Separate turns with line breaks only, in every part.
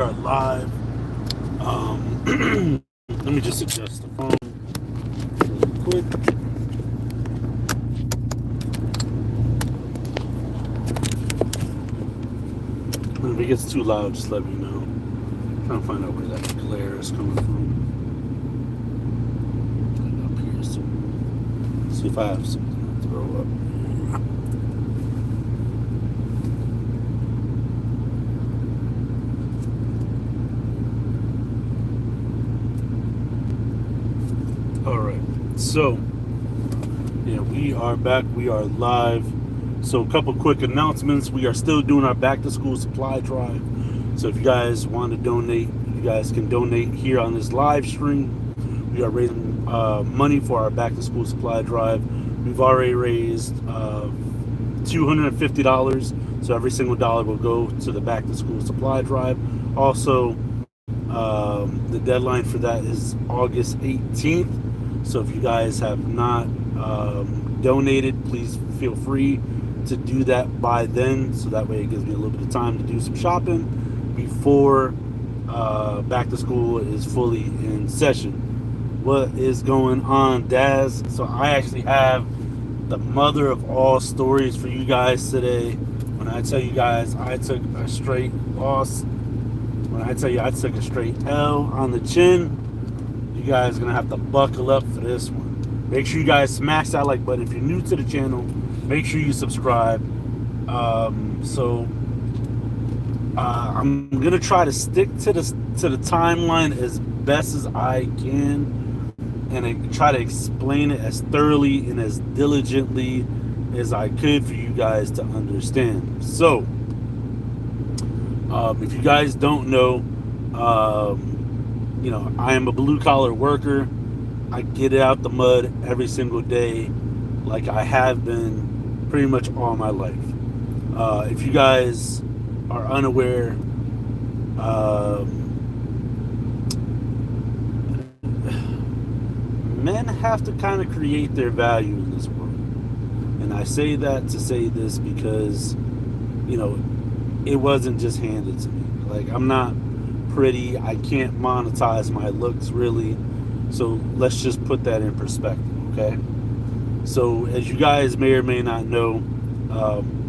are live. Let me just adjust the phone really quick. And if it gets too loud, just let me know. I'm trying to find out where that glare is coming from. Like up here, so see if I have something to throw up. All right, so yeah, we are back. We are live. So, a couple quick announcements. We are still doing our back to school supply drive. So, if you guys want to donate, you guys can donate here on this live stream. We are raising money for our back to school supply drive. We've already raised $250. So, every single dollar will go to the back to school supply drive. Also, the deadline for that is August 18th. So, if you guys have not donated, please feel free to do that by then, so that way it gives me a little bit of time to do some shopping before back to school is fully in session. What is going on, Daz? So I actually have the mother of all stories for you guys today. When I tell you guys I took a straight loss, when I tell you I took a straight L on the chin, you guys are gonna have to buckle up for this one. Make sure you guys smash that like button. If you're new to the channel, make sure you subscribe. I'm gonna try to stick to the timeline as best as I can, and I try to explain it as thoroughly and as diligently as I could for you guys to understand. So, if you guys don't know, I am a blue collar worker. I get it out the mud every single day, like I have been pretty much all my life. If you guys are unaware, men have to kind of create their value in this world. And I say that to say this because, it wasn't just handed to me. Like, I'm not pretty. I can't monetize my looks, really. So let's just put that in perspective, okay? So as you guys may or may not know,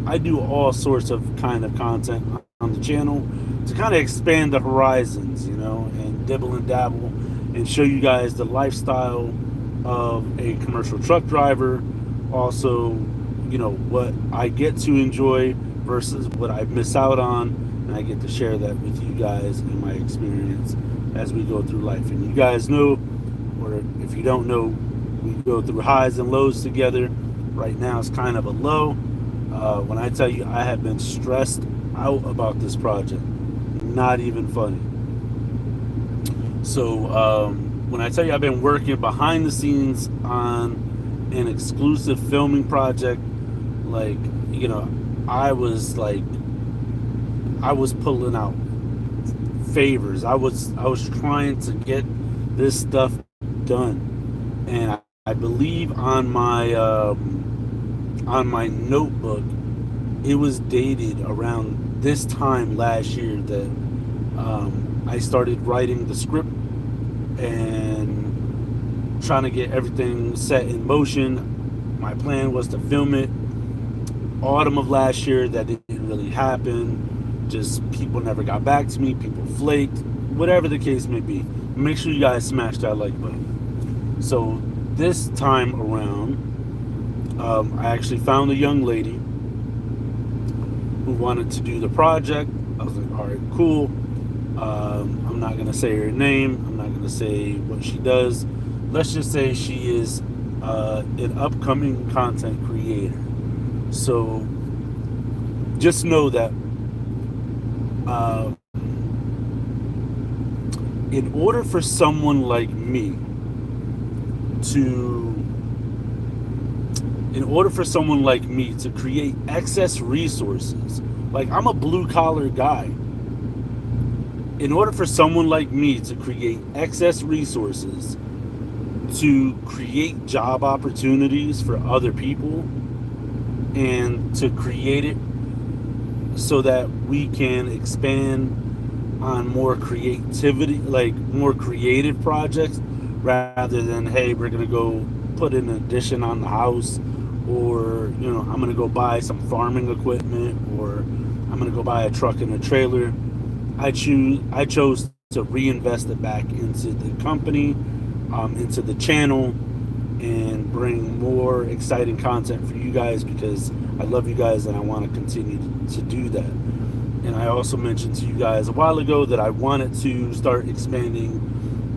I do all sorts of kind of content on the channel to kind of expand the horizons, and dibble and dabble and show you guys the lifestyle of a commercial truck driver. Also, what I get to enjoy versus what I miss out on, and I get to share that with you guys in my experience as we go through life. And you guys know, or if you don't know, we go through highs and lows together. Right now it's kind of a low. When I tell you I have been stressed out about this project, not even funny. So when I tell you I've been working behind the scenes on an exclusive filming project, I was pulling out favors. I was trying to get this stuff done, and I believe on my notebook, it was dated around this time last year that I started writing the script and trying to get everything set in motion. My plan was to film it autumn of last year. That didn't really happen. Just people never got back to me. People flaked. Whatever the case may be. Make sure you guys smash that like button. So this time around, I actually found a young lady who wanted to do the project. I was like, all right, cool. I'm not going to say her name. I'm not going to say what she does. Let's just say she is an upcoming content creator. So just know that in order for someone like me to create excess resources, like, I'm a blue collar guy. In order for someone like me to create excess resources, to create job opportunities for other people, and to create it so that we can expand on more creativity, like more creative projects, rather than, hey, we're gonna go put an addition on the house, or I'm gonna go buy some farming equipment, or I'm gonna go buy a truck and a trailer. I chose to reinvest it back into the company, into the channel, and bring more exciting content for you guys, because I love you guys and I want to continue to do that. And I also mentioned to you guys a while ago that I wanted to start expanding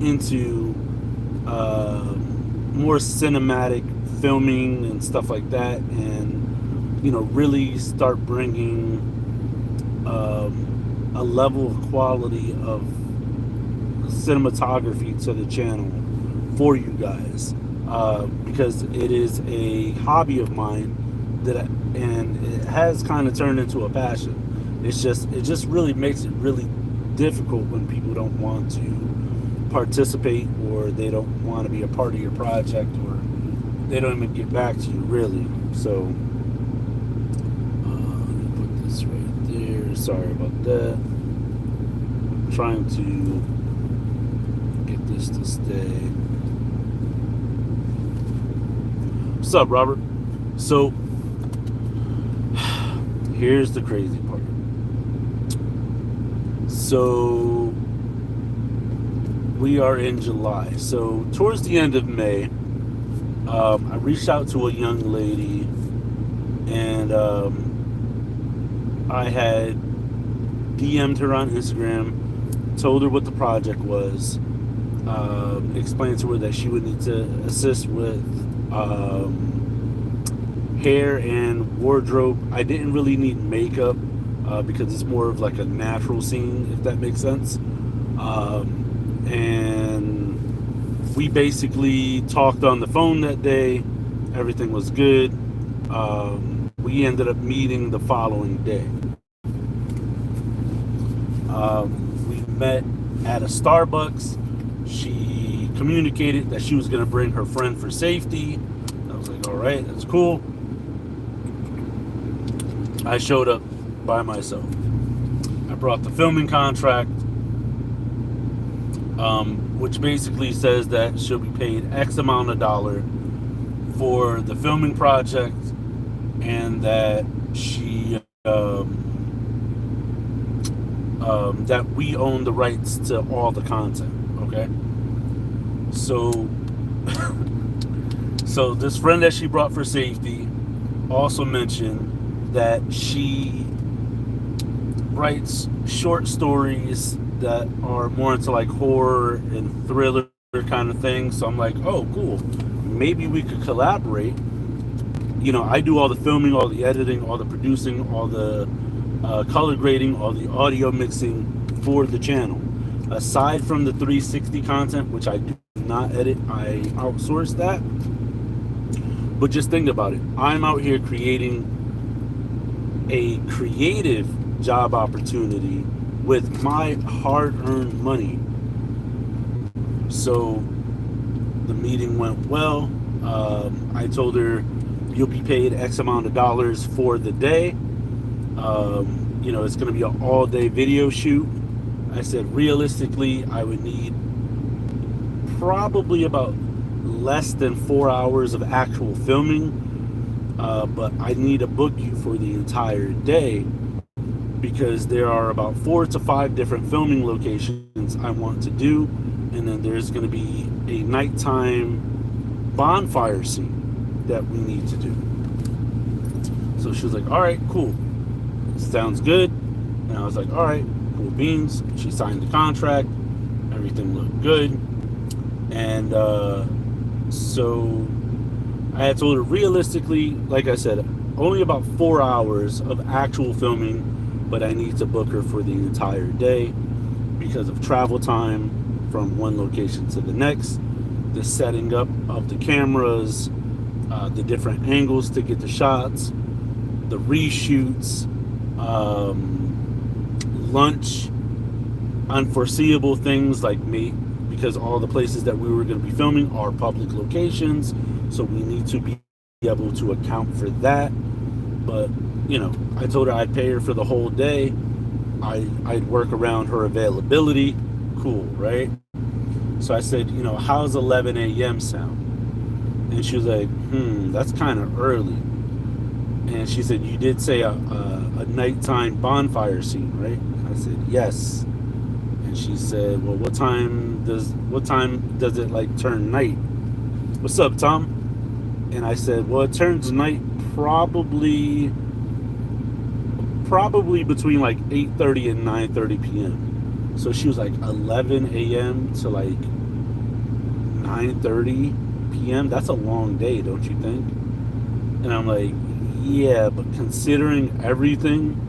into more cinematic filming and stuff like that, and really start bringing a level of quality of cinematography to the channel for you guys, because it is a hobby of mine and it has kind of turned into a passion. It just really makes it really difficult when people don't want to participate, or they don't want to be a part of your project, or they don't even get back to you, really. So let me put this right there. Sorry about that. I'm trying to get this to stay. What's up, Robert? So here's the crazy part. So we are in July. So towards the end of May, I reached out to a young lady, and I had DM'd her on Instagram, told her what the project was, explained to her that she would need to assist with hair and wardrobe. I didn't really need makeup, because it's more of like a natural scene, if that makes sense. And we basically talked on the phone that day. Everything was good. We ended up meeting the following day. We met at a Starbucks. She communicated that she was going to bring her friend for safety. I was like, all right, that's cool. I showed up by myself. I brought the filming contract, which basically says that she'll be paid X amount of dollar for the filming project, and that she that we own the rights to all the content. Okay, so so this friend that she brought for safety also mentioned that she writes short stories that are more into like horror and thriller kind of thing. So I'm like, oh, cool. Maybe we could collaborate. I do all the filming, all the editing, all the producing, all the color grading, all the audio mixing for the channel. Aside from the 360 content, which I do not edit, I outsource that. But just think about it. I'm out here creating a creative job opportunity with my hard-earned money. So the meeting went well. I told her, you'll be paid X amount of dollars for the day. It's going to be an all-day video shoot. I said, realistically, I would need probably about less than 4 hours of actual filming, but I need to book you for the entire day, because there are about 4 to 5 different filming locations I want to do, and then there's going to be a nighttime bonfire scene that we need to do. So she was like, all right, cool, sounds good. And I was like, all right, cool beans. She signed the contract, everything looked good. And so I had told her, realistically, like I said, only about 4 hours of actual filming, but I need to book her for the entire day because of travel time from one location to the next, the setting up of the cameras, the different angles to get the shots, the reshoots, lunch, unforeseeable things like me, because all the places that we were going to be filming are public locations, so we need to be able to account for that. But I told her I'd pay her for the whole day. I'd work around her availability. Cool, right? So I said, how's 11 a.m. sound? And she was like, that's kind of early. And she said, you did say a nighttime bonfire scene, right? I said, yes. And she said, well, what time does it like turn night? What's up, Tom? And I said, well, it turns night probably between like 8:30 and 9:30 p.m. So she was like 11 a.m. to like 9:30 p.m. That's a long day, don't you think? And I'm like, yeah, but considering everything,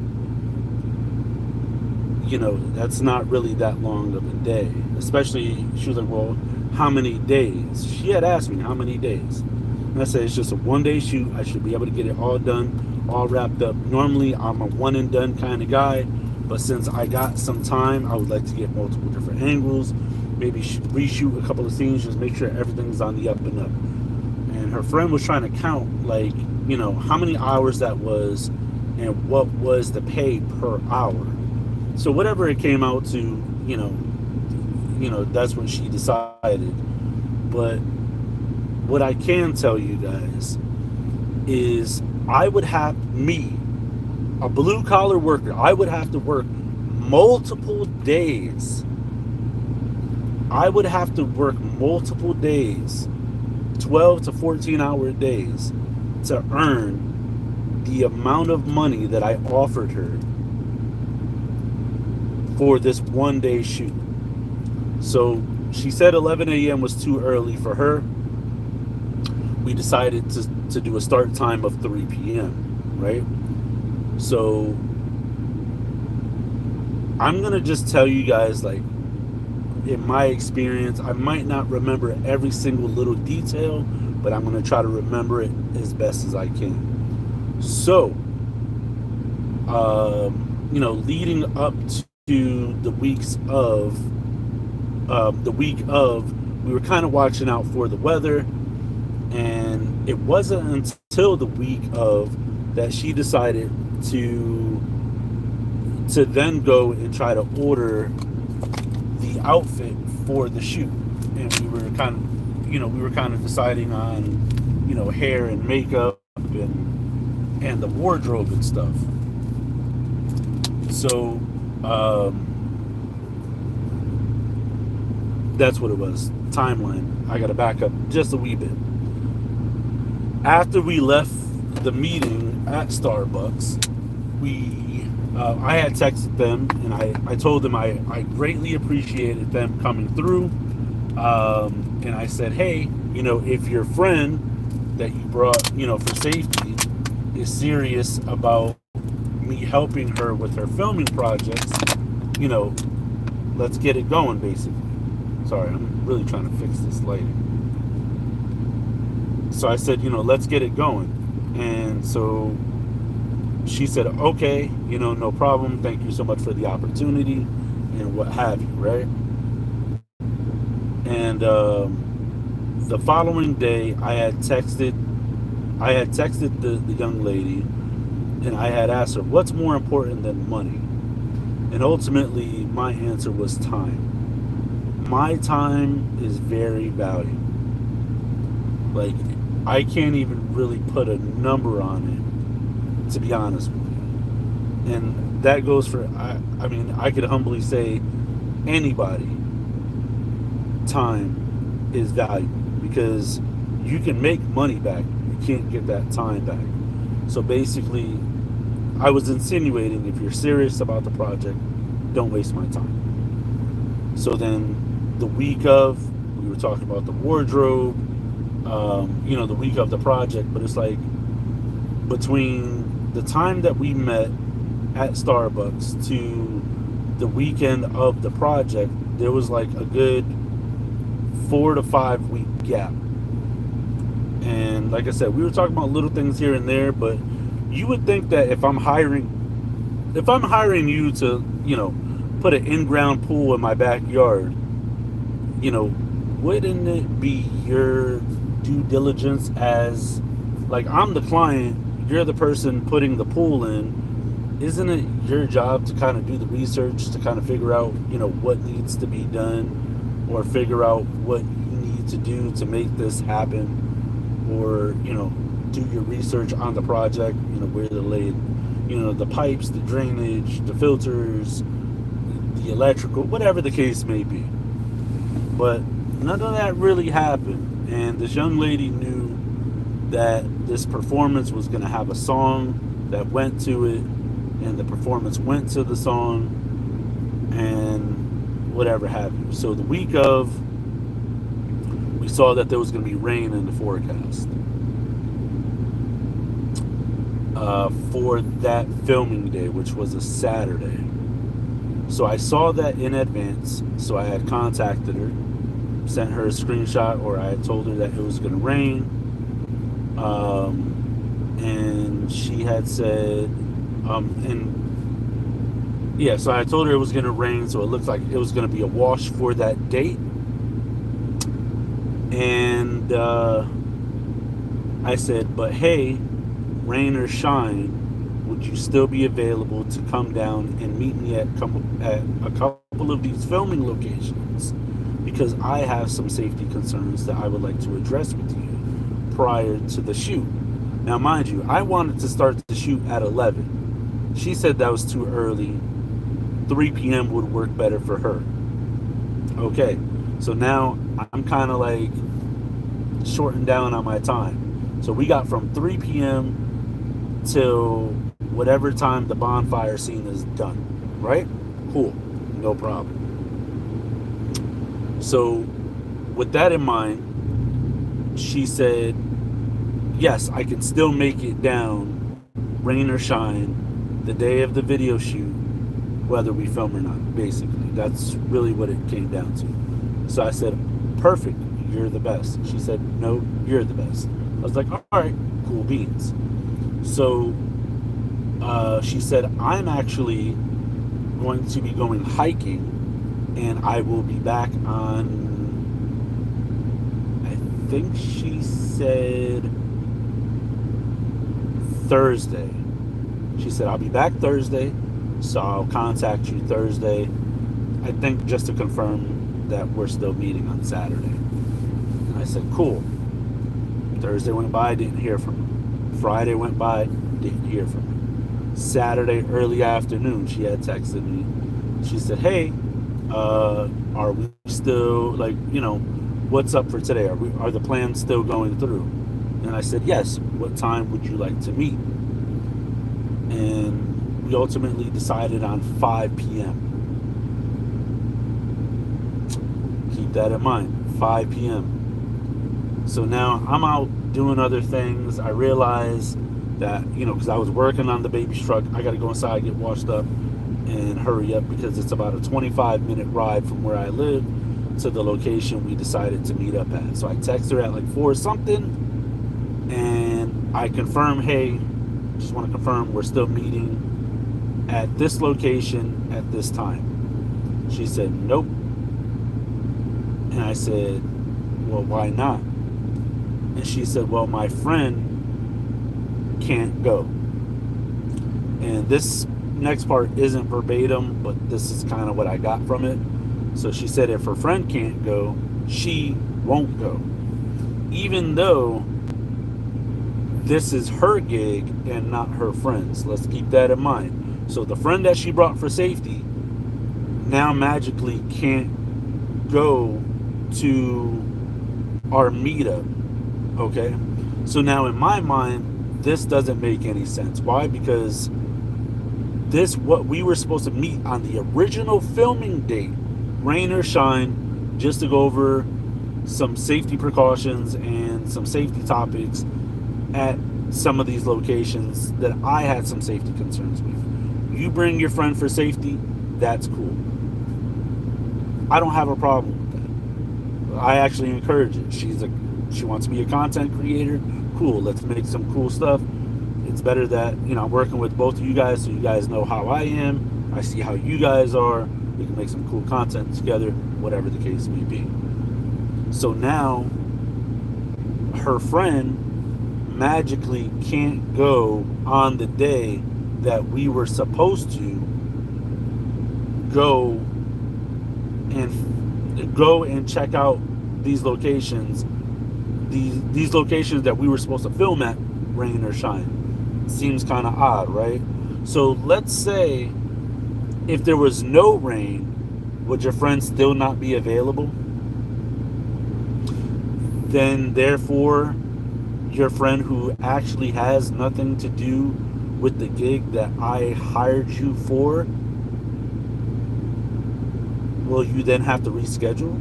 that's not really that long of a day. Especially, she was like, well, how many days? She had asked me how many days. And I said, it's just a one-day shoot. I should be able to get it all done, all wrapped up. Normally, I'm a one-and-done kind of guy. But since I got some time, I would like to get multiple different angles. Maybe reshoot a couple of scenes, just make sure everything's on the up and up. And her friend was trying to count, like, how many hours that was and what was the pay per hour. So whatever it came out to, that's what she decided. But what I can tell you guys is I would have, a blue collar worker, I would have to work multiple days. I would have to work multiple days, 12 to 14 hour days, to earn the amount of money that I offered her for this one day shoot. So she said 11 a.m. was too early for her. We decided to do a start time of 3 p.m., right? So I'm going to just tell you guys, like, in my experience, I might not remember every single little detail, but I'm going to try to remember it as best as I can. So, leading up to the week of, we were kind of watching out for the weather, and it wasn't until the week of that she decided to then go and try to order the outfit for the shoot. And we were kind of deciding on hair and makeup and the wardrobe and stuff. So that's what it was. Timeline. I got to back up just a wee bit. After we left the meeting at Starbucks, I had texted them, and I told them I greatly appreciated them coming through. And I said, hey, if your friend that you brought, for safety is serious about me helping her with her filming projects, let's get it going, basically. Sorry, I'm really trying to fix this lighting. So I said, let's get it going. And so she said, okay, no problem. Thank you so much for the opportunity and what have you, right? And the following day, I had texted the young lady, and I had asked her, what's more important than money? And ultimately, my answer was time. My time is very valuable. Like, I can't even really put a number on it, to be honest with you. And that goes for, I could humbly say, anybody, time is valuable, because you can make money back, you can't get that time back. So basically, I was insinuating, if you're serious about the project, don't waste my time. So then the week of, we were talking about the wardrobe, the week of the project, but it's like between the time that we met at Starbucks to the weekend of the project, there was like a good 4 to 5 week gap. And like I said, we were talking about little things here and there, but you would think that if I'm hiring you to, put an in-ground pool in my backyard, wouldn't it be your due diligence as, like, I'm the client, you're the person putting the pool in, isn't it your job to kind of do the research to kind of figure out, what needs to be done, or figure out what you need to do to make this happen, or, do your research on the project, where they're laid, the pipes, the drainage, the filters, the electrical, whatever the case may be. But none of that really happened. And this young lady knew that this performance was going to have a song that went to it, and the performance went to the song, and whatever have you. So the week of, we saw that there was going to be rain in the forecast for that filming day, which was a Saturday. So I saw that in advance. So I had contacted her, sent her a screenshot, or I had told her that it was going to rain. And she had said, so I told her it was going to rain, so it looked like it was going to be a wash for that date. And I said, but hey, rain or shine, would you still be available to come down and meet me at a couple of these filming locations? Because I have some safety concerns that I would like to address with you prior to the shoot. Now, mind you, I wanted to start the shoot at 11. She said that was too early. 3 p.m. would work better for her. Okay, so now I'm kind of like shorting down on my time. So we got from 3 p.m. till whatever time the bonfire scene is done, right? Cool, no problem. So with that in mind, she said, yes, I can still make it down, rain or shine, the day of the video shoot, whether we film or not, basically. That's really what it came down to. So I said, perfect, you're the best. She said, no, you're the best. I was like, all right, cool beans. So she said, I'm actually going to be going hiking, and I will be back on, I think she said Thursday. She said, I'll be back Thursday, so I'll contact you Thursday, I think, just to confirm that we're still meeting on Saturday. And I said, cool. Thursday went by, didn't hear from her. Friday went by, didn't hear from her. Saturday, early afternoon, she had texted me. She said, hey, are we still, what's up for today? Are the plans still going through? And I said, yes. What time would you like to meet? And we ultimately decided on 5 p.m. Keep that in mind, 5 p.m. So now I'm out doing other things. I realize that, because I was working on the baby's truck, I got to go inside, get washed up, and hurry up, because it's about a 25-minute ride from where I live to the location we decided to meet up at. So I text her at like 4 something, and I confirm, hey, just want to confirm we're still meeting at this location at this time. She said, nope. And I said, well, why not? And she said, well, my friend can't go. And this next part isn't verbatim, but this is kind of what I got from it. So she said if her friend can't go, she won't go, even though this is her gig and not her friend's. Let's keep that in mind. So the friend that she brought for safety now magically can't go to our meetup. Okay, so now in my mind, this doesn't make any sense. Why? Because what we were supposed to meet on the original filming date, rain or shine, just to go over some safety precautions and some safety topics at some of these locations that I had some safety concerns with. You bring your friend for safety, that's cool. I don't have a problem with that. I actually encourage it. She wants to be a content creator. Cool, let's make some cool stuff. It's better that, I'm working with both of you guys, so you guys know how I am. I see how you guys are. We can make some cool content together, whatever the case may be. So now her friend magically can't go on the day that we were supposed to go and check out these locations, these locations that we were supposed to film at, rain or shine. Seems kind of odd, right? So let's say if there was no rain, would your friend still not be available? Then therefore your friend who actually has nothing to do with the gig that I hired you for, will you then have to reschedule?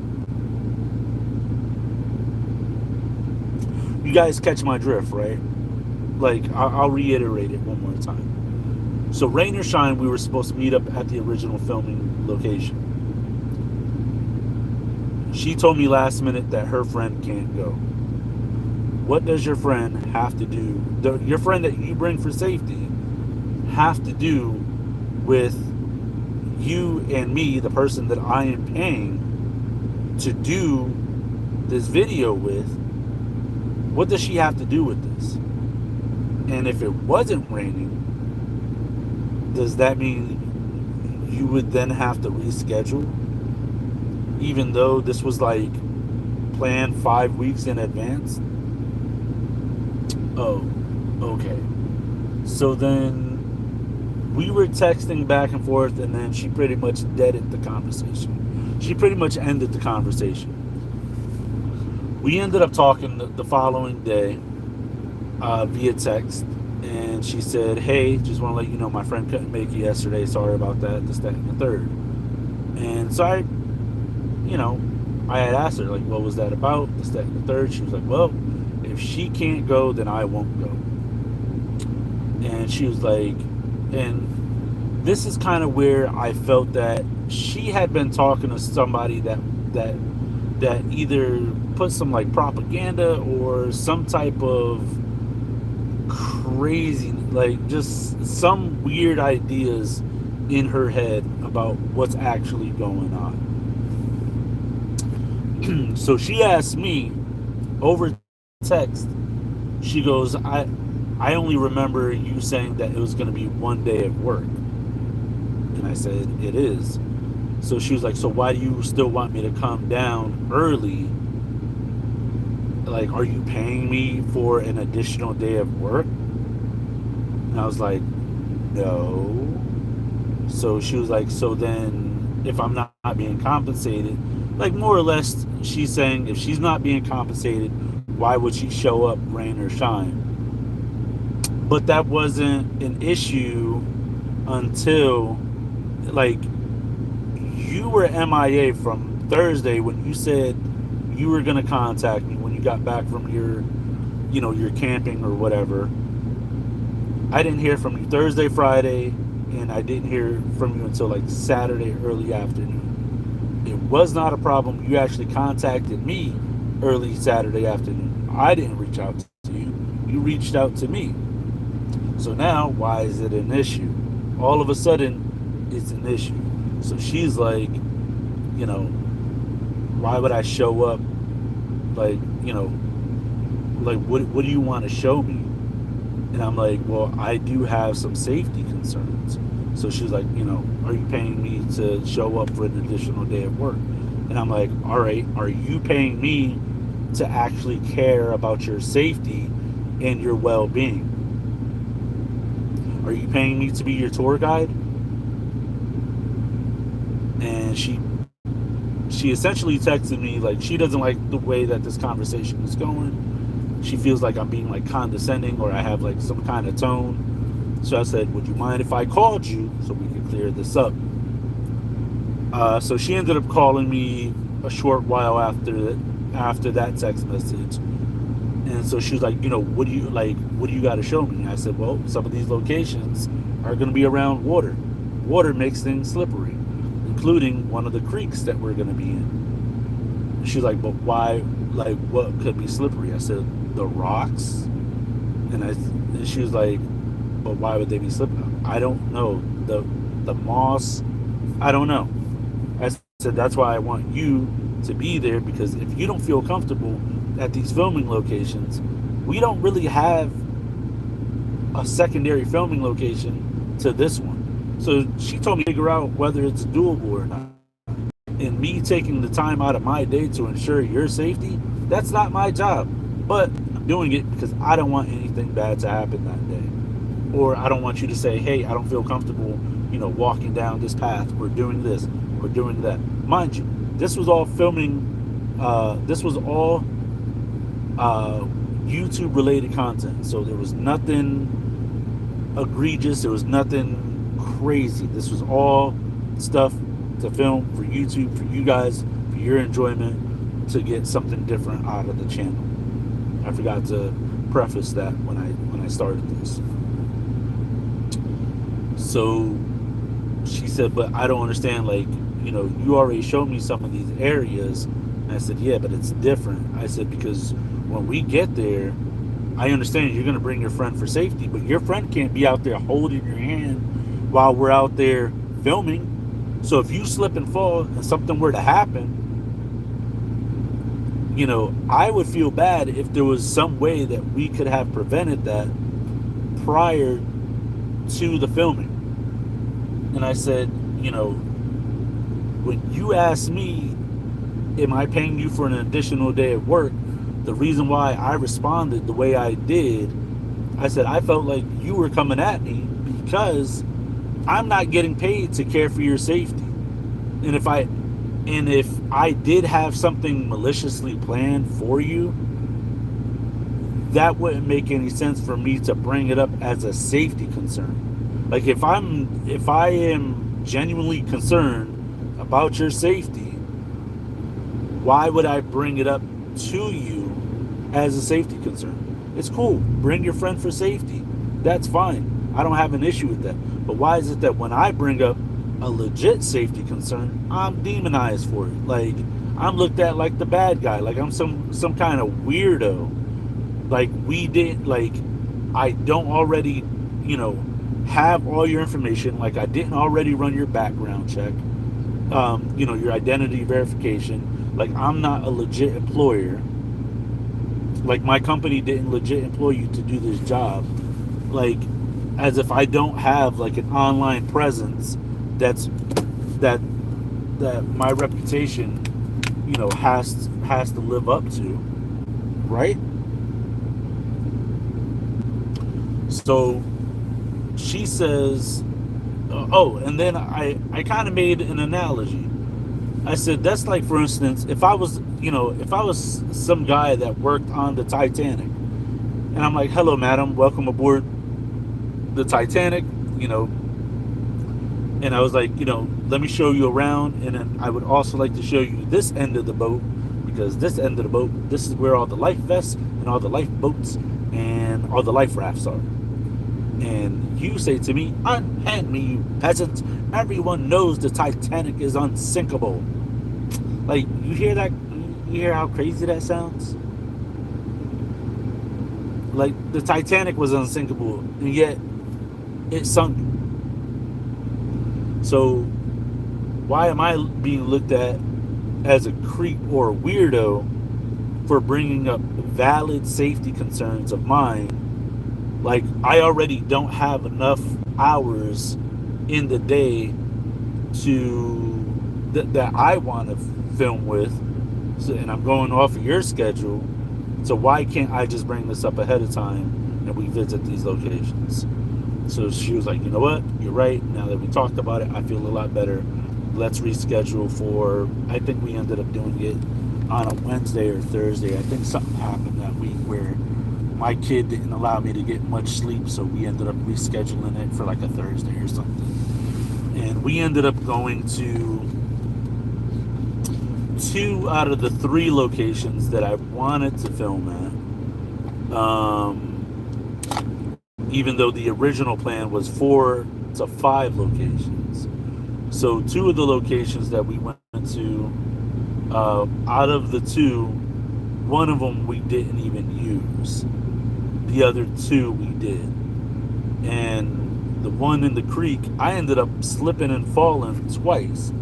You guys catch my drift, right? Like, I'll reiterate it one more time. So rain or shine, we were supposed to meet up at the original filming location. She told me last minute that her friend can't go. What does your friend have to do, your friend that you bring for safety, have to do with you and me, the person that I am paying to do this video with? What does she have to do with this? And if it wasn't raining, does that mean you would then have to reschedule? Even though this was like planned 5 weeks in advance? Oh, okay. So then we were texting back and forth, and then she pretty much deaded the conversation. She pretty much ended the conversation. We ended up talking the following day via text, and she said, hey, just want to let you know my friend couldn't make it yesterday. Sorry about that, this, that, and the third. And so I had asked her, like, what was that about, this, that, and the third? She was like, well, if she can't go, then I won't go. And she was like, and this is kind of where I felt that she had been talking to somebody that either put some like propaganda or some type of crazy, like just some weird ideas in her head about what's actually going on. So she asked me over text, she goes, I only remember you saying that it was going to be one day of work. And I said, it is. So she was like, so why do you still want me to come down early? Like, are you paying me for an additional day of work? And I was like, no. So she was like, so then if I'm not being compensated, like more or less she's saying if she's not being compensated, why would she show up rain or shine? But that wasn't an issue until like you were MIA from Thursday when you said you were going to contact me when you got back from your camping or whatever. I didn't hear from you Thursday, Friday, and I didn't hear from you until like Saturday early afternoon. It was not a problem. You actually contacted me early Saturday afternoon. I didn't reach out to you. You reached out to me. So now, why is it an issue? All of a sudden, it's an issue. So she's like, why would I show up? Like, what do you want to show me? And I'm like, well, I do have some safety concerns. So she was like, are you paying me to show up for an additional day of work? And I'm like, all right, are you paying me to actually care about your safety and your well-being? Are you paying me to be your tour guide? And she essentially texted me like she doesn't like the way that this conversation is going. She feels like I'm being like condescending or I have like some kind of tone. So I said, would you mind if I called you so we could clear this up? So she ended up calling me a short while after that text message. And so she was like, what do you got to show me? I said, well, some of these locations are going to be around water. Water makes things slippery, including one of the creeks that we're going to be in. And she's like, but why, like, what could be slippery? I said, the rocks. And she was like, but why would they be slippery? I don't know. The moss, I don't know. I said, that's why I want you to be there, because if you don't feel comfortable at these filming locations, we don't really have a secondary filming location to this one. So she told me to figure out whether it's doable or not. And me taking the time out of my day to ensure your safety, that's not my job. But I'm doing it because I don't want anything bad to happen that day. Or I don't want you to say, hey, I don't feel comfortable, walking down this path. We're doing this. We're doing that. Mind you, this was all filming, this was all YouTube related content. So there was nothing egregious. There was nothing crazy. This was all stuff to film for YouTube, for you guys, for your enjoyment, to get something different out of the channel. I forgot to preface that when I started this. So she said, but I don't understand, like, you already showed me some of these areas. And I said, yeah, but it's different. I said, because when we get there, I understand you're going to bring your friend for safety, but your friend can't be out there holding your hand while we're out there filming. So if you slip and fall and something were to happen, I would feel bad if there was some way that we could have prevented that prior to the filming. And I said, when you asked me, am I paying you for an additional day at work? The reason why I responded the way I did, I said, I felt like you were coming at me because I'm not getting paid to care for your safety. And if I did have something maliciously planned for you, that wouldn't make any sense for me to bring it up as a safety concern. Like if I am genuinely concerned about your safety, why would I bring it up to you as a safety concern? It's cool. Bring your friend for safety. That's fine. I don't have an issue with that. But why is it that when I bring up a legit safety concern, I'm demonized for it? Like I'm looked at like the bad guy, like I'm some kind of weirdo. Like I don't already, have all your information. Like I didn't already run your background check, your identity verification. Like I'm not a legit employer. Like my company didn't legit employ you to do this job. Like as if I don't have like an online presence that my reputation, has to live up to, right? So she says, and then I kind of made an analogy. I said, that's like, for instance, if I was some guy that worked on the Titanic, and I'm like, hello, madam, welcome aboard the Titanic, and I was like, let me show you around, and then I would also like to show you this end of the boat, because this end of the boat, this is where all the life vests and all the lifeboats and all the life rafts are. And you say to me, unhand me, you peasants. Everyone knows the Titanic is unsinkable. Like, you hear that? You hear how crazy that sounds? Like, the Titanic was unsinkable, and yet it sunk. So, why am I being looked at as a creep or a weirdo for bringing up valid safety concerns of mine? Like, I already don't have enough hours in the day that I want to film with, so, and I'm going off of your schedule. So why can't I just bring this up ahead of time and we visit these locations? So she was like, you know what? You're right. Now that we talked about it, I feel a lot better. Let's reschedule for, I think we ended up doing it on a Wednesday or Thursday. I think something happened that week where my kid didn't allow me to get much sleep, so we ended up rescheduling it for like a Thursday or something. And we ended up going to 2 out of the 3 locations that I wanted to film at. Even though the original plan was 4 to 5 locations. So 2 of the locations that we went to, out of the 2, one of them we didn't even use. The other 2 we did. And the one in the creek, I ended up slipping and falling twice.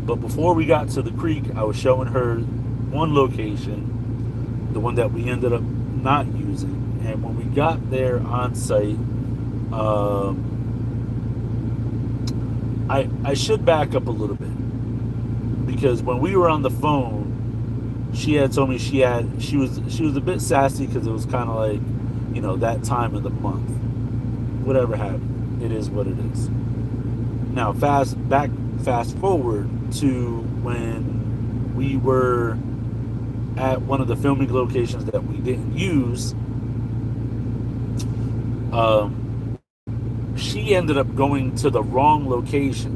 But before we got to the creek, I was showing her one location, the one that we ended up not using. And when we got there on site, I should back up a little bit, because when we were on the phone, she had told me she was a bit sassy because it was kind of like, that time of the month. Whatever happened, it is what it is. Now fast forward to when we were at one of the filming locations that we didn't use. She ended up going to the wrong location,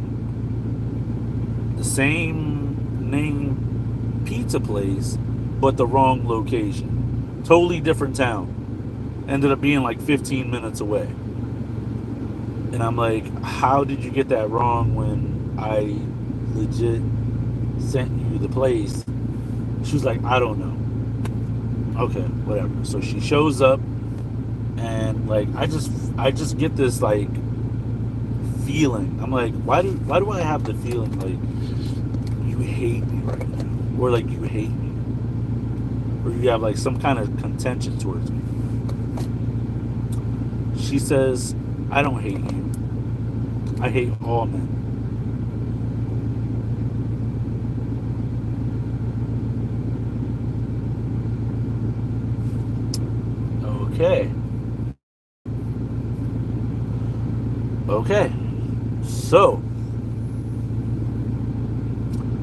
the same name pizza place, but the wrong location, totally different town. Ended up being like 15 minutes away. And I'm like, how did you get that wrong when I legit sent you the place? She was like, I don't know. Okay, whatever. So she shows up, and like I just get this like feeling. I'm like, why do I have the feeling like you hate me right now? Or like you hate me. Or you have like some kind of contention towards me. She says, I don't hate you. I hate all men. Okay. Okay. So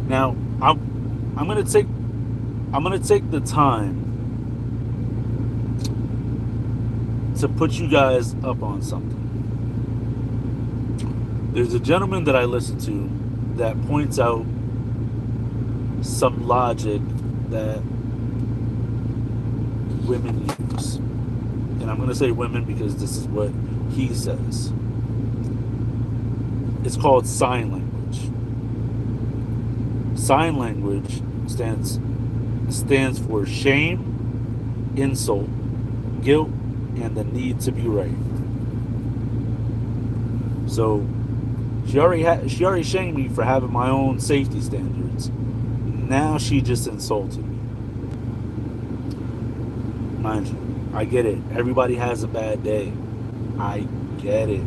now I'm gonna take the time to put you guys up on something. There's a gentleman that I listen to that points out some logic that women use. And I'm going to say women because this is what he says. It's called sign language. Sign language stands for shame, insult, guilt, and the need to be right. So she already shamed me for having my own safety standards. Now she just insulted me. Mind you, I get it. Everybody has a bad day. I get it.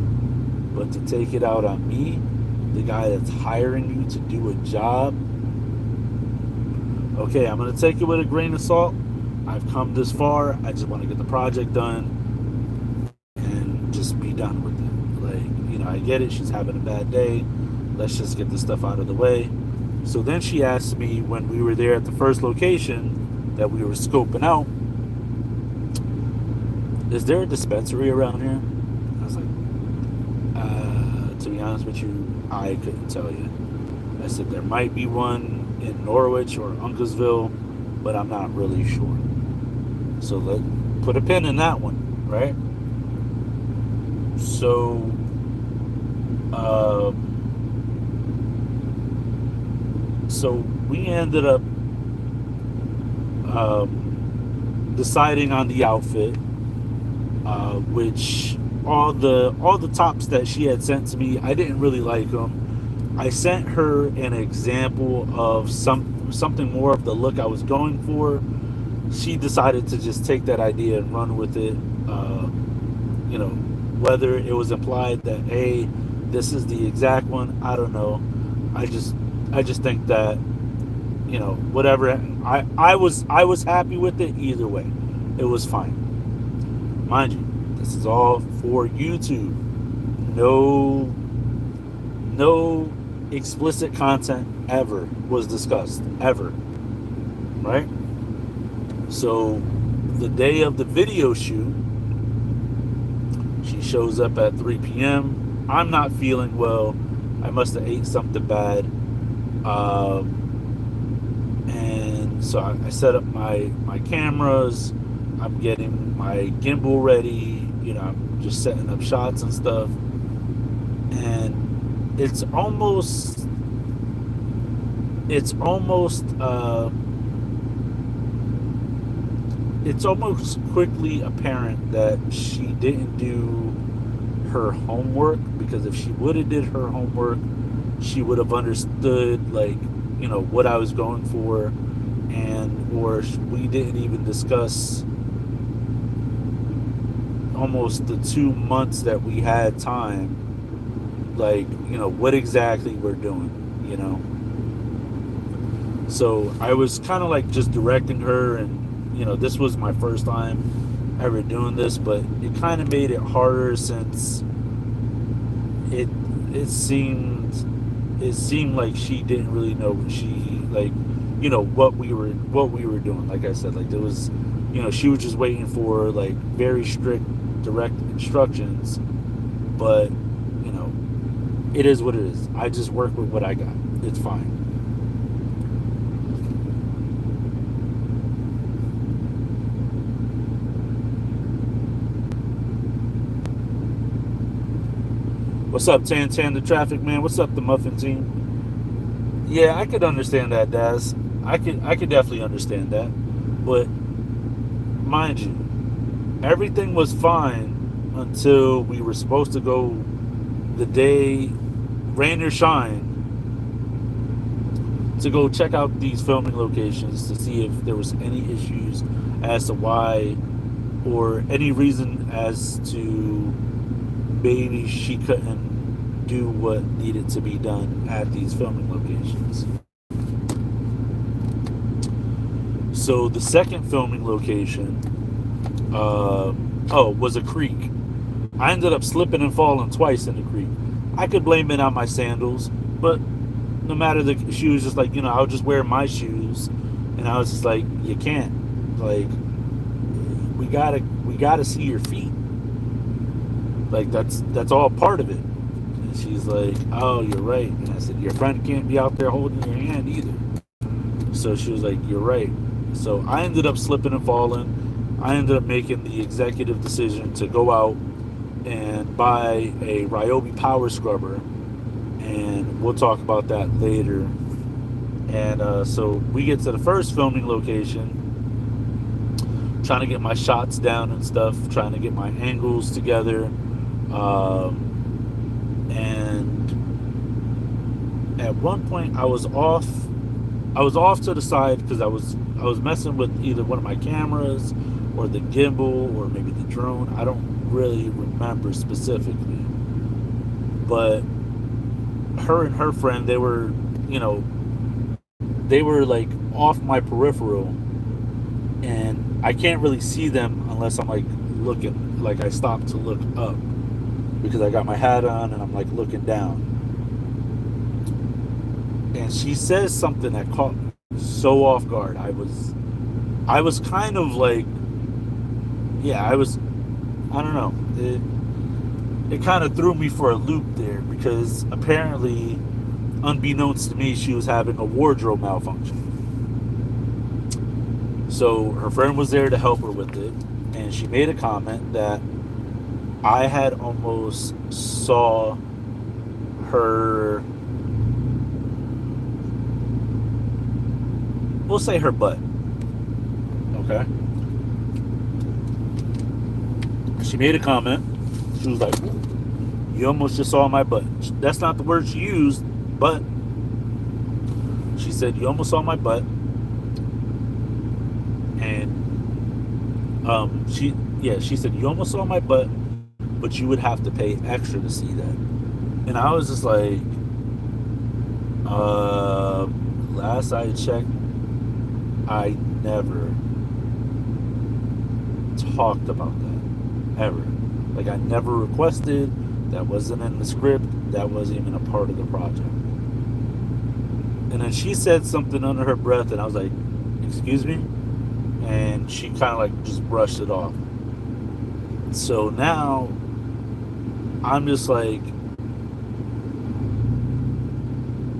But to take it out on me, the guy that's hiring you to do a job, okay, I'm going to take it with a grain of salt. I've come this far. I just want to get the project done and just be done with it. I get it. She's having a bad day. Let's just get this stuff out of the way. So then she asked me when we were there at the first location that we were scoping out, is there a dispensary around here? I was like, to be honest with you, I couldn't tell you. I said there might be one in Norwich or Uncasville, but I'm not really sure. So let's put a pin in that one, right? So we ended up deciding on the outfit, which all the tops that she had sent to me, I didn't really like them. I sent her an example of something more of the look I was going for. She decided to just take that idea and run with it. Whether it was implied that, hey, this is the exact one, I don't know. I just think that, whatever. I was happy with it either way. It was fine. Mind you, this is all for YouTube. No explicit content ever was discussed, ever. Right? So the day of the video shoot, she shows up at 3 p.m. I'm not feeling well. I must have ate something bad. And so I set up my cameras. I'm getting my gimbal ready. I'm just setting up shots and stuff. And it's almost quickly apparent that she didn't do her homework, because if she would have did her homework, she would have understood what I was going for, or we didn't even discuss almost the 2 months that we had time like, what exactly we're doing, you know. So I was kind of like just directing her, and this was my first time ever doing this, but it kind of made it harder since it it seemed like she didn't really know what she like, what we were doing. Like I said, like there was, she was just waiting for like very strict direct instructions, but it is what it is. I just work with what I got. It's fine. What's up, Tan Tan the Traffic Man? What's up, the Muffin Team? Yeah, I could understand that, Daz. I could definitely understand that. But mind you, everything was fine until we were supposed to go the day, rain or shine, to go check out these filming locations to see if there was any issues as to why, or any reason as to maybe she couldn't do what needed to be done at these filming locations. So the second filming location, was a creek. I ended up slipping and falling twice in the creek. I could blame it on my sandals, but no matter the shoes, just like, I would just wear my shoes, and I was just like, you can't, like, we gotta see your feet, like that's all part of it. And she's like, oh, you're right. And I said, your friend can't be out there holding your hand either. So she was like, you're right. So I ended up slipping and falling. I ended up making the executive decision to go out and buy a Ryobi power scrubber, and we'll talk about that later. And so we get to the first filming location, trying to get my shots down and stuff, trying to get my angles together. And at one point I was off to the side because I was messing with either one of my cameras or the gimbal or maybe the drone. I don't really remember specifically, but her and her friend, they were like off my peripheral, and I can't really see them unless I'm like looking, like I stop to look up because I got my hat on and I'm like looking down. And she says something that caught me so off guard. I was kind of like, yeah, I don't know. It kind of threw me for a loop there because apparently, unbeknownst to me, she was having a wardrobe malfunction. So her friend was there to help her with it, and she made a comment that I had almost saw her, we'll say her butt. Okay? She made a comment. She was like, you almost just saw my butt. That's not the word she used, but she said, you almost saw my butt. And she said, you almost saw my butt, but you would have to pay extra to see that. And I was just like, last I checked, I never talked about that, ever. Like, I never requested. That wasn't in the script. That wasn't even a part of the project. And then she said something under her breath, and I was like, excuse me? And she kind of like just brushed it off. So now I'm just like,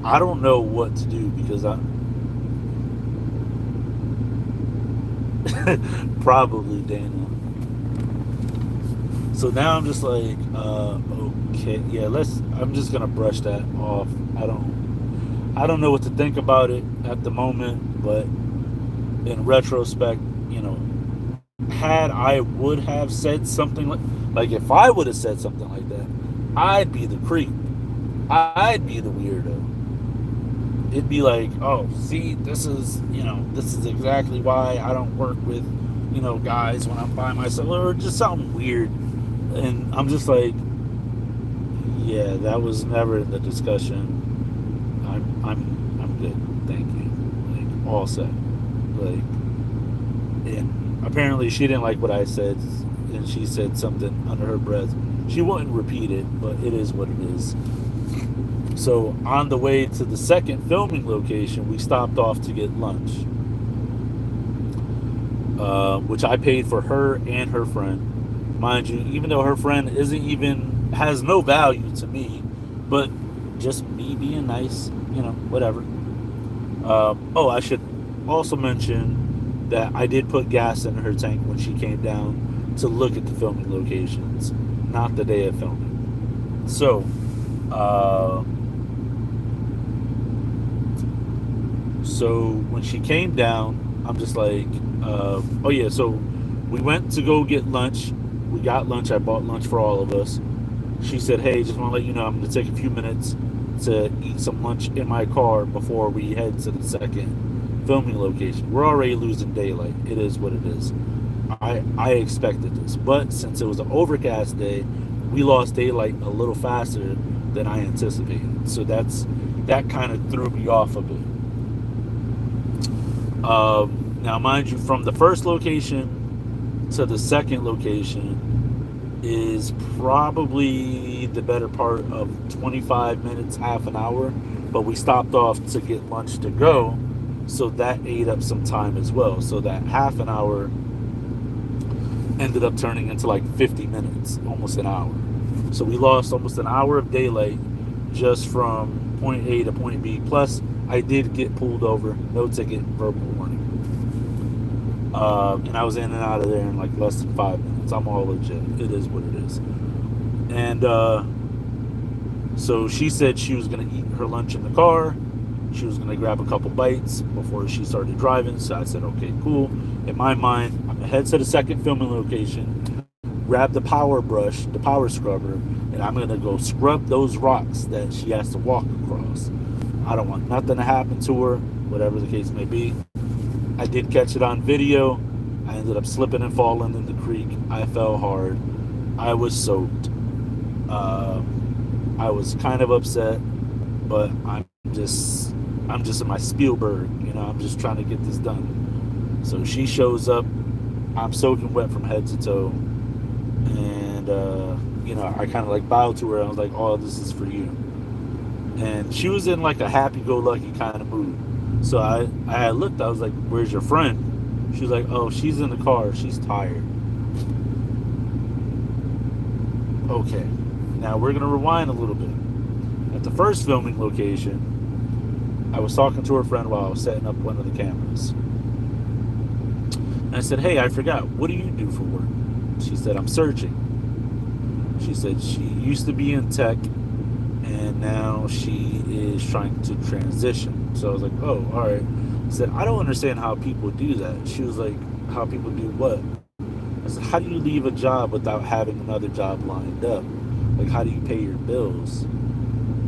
I don't know what to do because probably Dana. So now I'm just like, okay, yeah, I'm just gonna brush that off. I don't know what to think about it at the moment, but in retrospect, had I would have said something like if I would have said something like that, I'd be the creep. I'd be the weirdo. It'd be like, oh, see, this is exactly why I don't work with, guys when I'm by myself, or just something weird. And I'm just like, Yeah, that was never in the discussion. I'm good. Thank you. Like all set. Like, and apparently she didn't like what I said, and she said something under her breath. She wouldn't repeat it, but it is what it is. So on the way to the second filming location, we stopped off to get lunch, which I paid for her and her friend. Mind you, even though her friend isn't even has no value to me, but just me being nice, whatever. Oh, I should also mention that I did put gas in her tank when she came down to look at the filming locations, not the day of filming. So, uh, when she came down, I'm just like, oh yeah. So we went to go get lunch. We got lunch. I bought lunch for all of us. She said, "Hey, just want to let you know I'm going to take a few minutes to eat some lunch in my car before we head to the second filming location. We're already losing daylight. It is what it is. I expected this, but since it was an overcast day, we lost daylight a little faster than I anticipated. So that kind of threw me off a bit. Now, mind you, from the first location to the second location is probably the better part of 25 minutes, half an hour. But we stopped off to get lunch to go, so that ate up some time as well. So that half an hour ended up turning into like 50 minutes, almost an hour. So we lost almost an hour of daylight just from point A to point B. Plus, I did get pulled over, no ticket, verbal warning. And I was in and out of there in like less than 5 minutes. I'm all legit. It is what it is. And so she said she was going to eat her lunch in the car. She was going to grab a couple bites before she started driving. So I said, okay, cool. In my mind, I'm going to head to the second filming location, grab the power brush, the power scrubber, and I'm going to go scrub those rocks that she has to walk across. I don't want nothing to happen to her, whatever the case may be. I did catch it on video. I ended up slipping and falling in the creek. I fell hard. I was soaked. I was kind of upset, but I'm just in my Spielberg, I'm just trying to get this done. So she shows up. I'm soaking wet from head to toe, and I kind of like bowed to her. I was like, "Oh, this is for you." And she was in like a happy-go-lucky kind of mood. So I had looked. I was like, "Where's your friend?" She was like, "Oh, she's in the car. She's tired." Okay, now we're gonna rewind a little bit. At the first filming location, I was talking to her friend while I was setting up one of the cameras. And I said, "Hey, I forgot. What do you do for work?" She said, "I'm searching." She said she used to be in tech, and now she is trying to transition. So I was like, "Oh, all right." I said, "I don't understand how people do that." She was like, "How people do what?" I said, "How do you leave a job without having another job lined up? Like, how do you pay your bills?"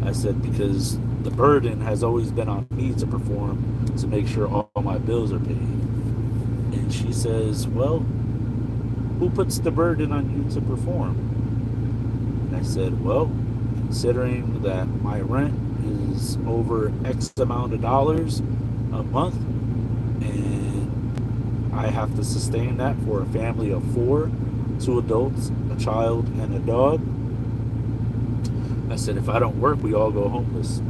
I said, "Because the burden has always been on me to perform to make sure all my bills are paid." And she says, "Well, who puts the burden on you to perform?" And I said, "Well, considering that my rent is over X amount of dollars a month, and I have to sustain that for a family of 4, 2 adults, a child, and a dog." I said, "If I don't work, we all go homeless."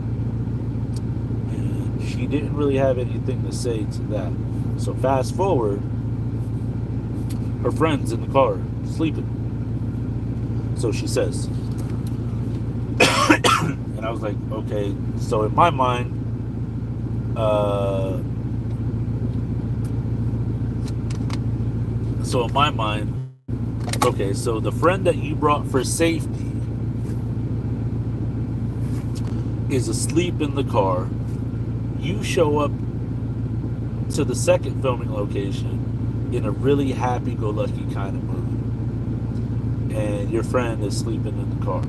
And she didn't really have anything to say to that. So fast forward, her friend's in the car, sleeping. So she says, and I was like, okay. So in my mind, okay, so the friend that you brought for safety is asleep in the car. You show up to the second filming location in a really happy-go-lucky kind of mood, and your friend is sleeping in the car.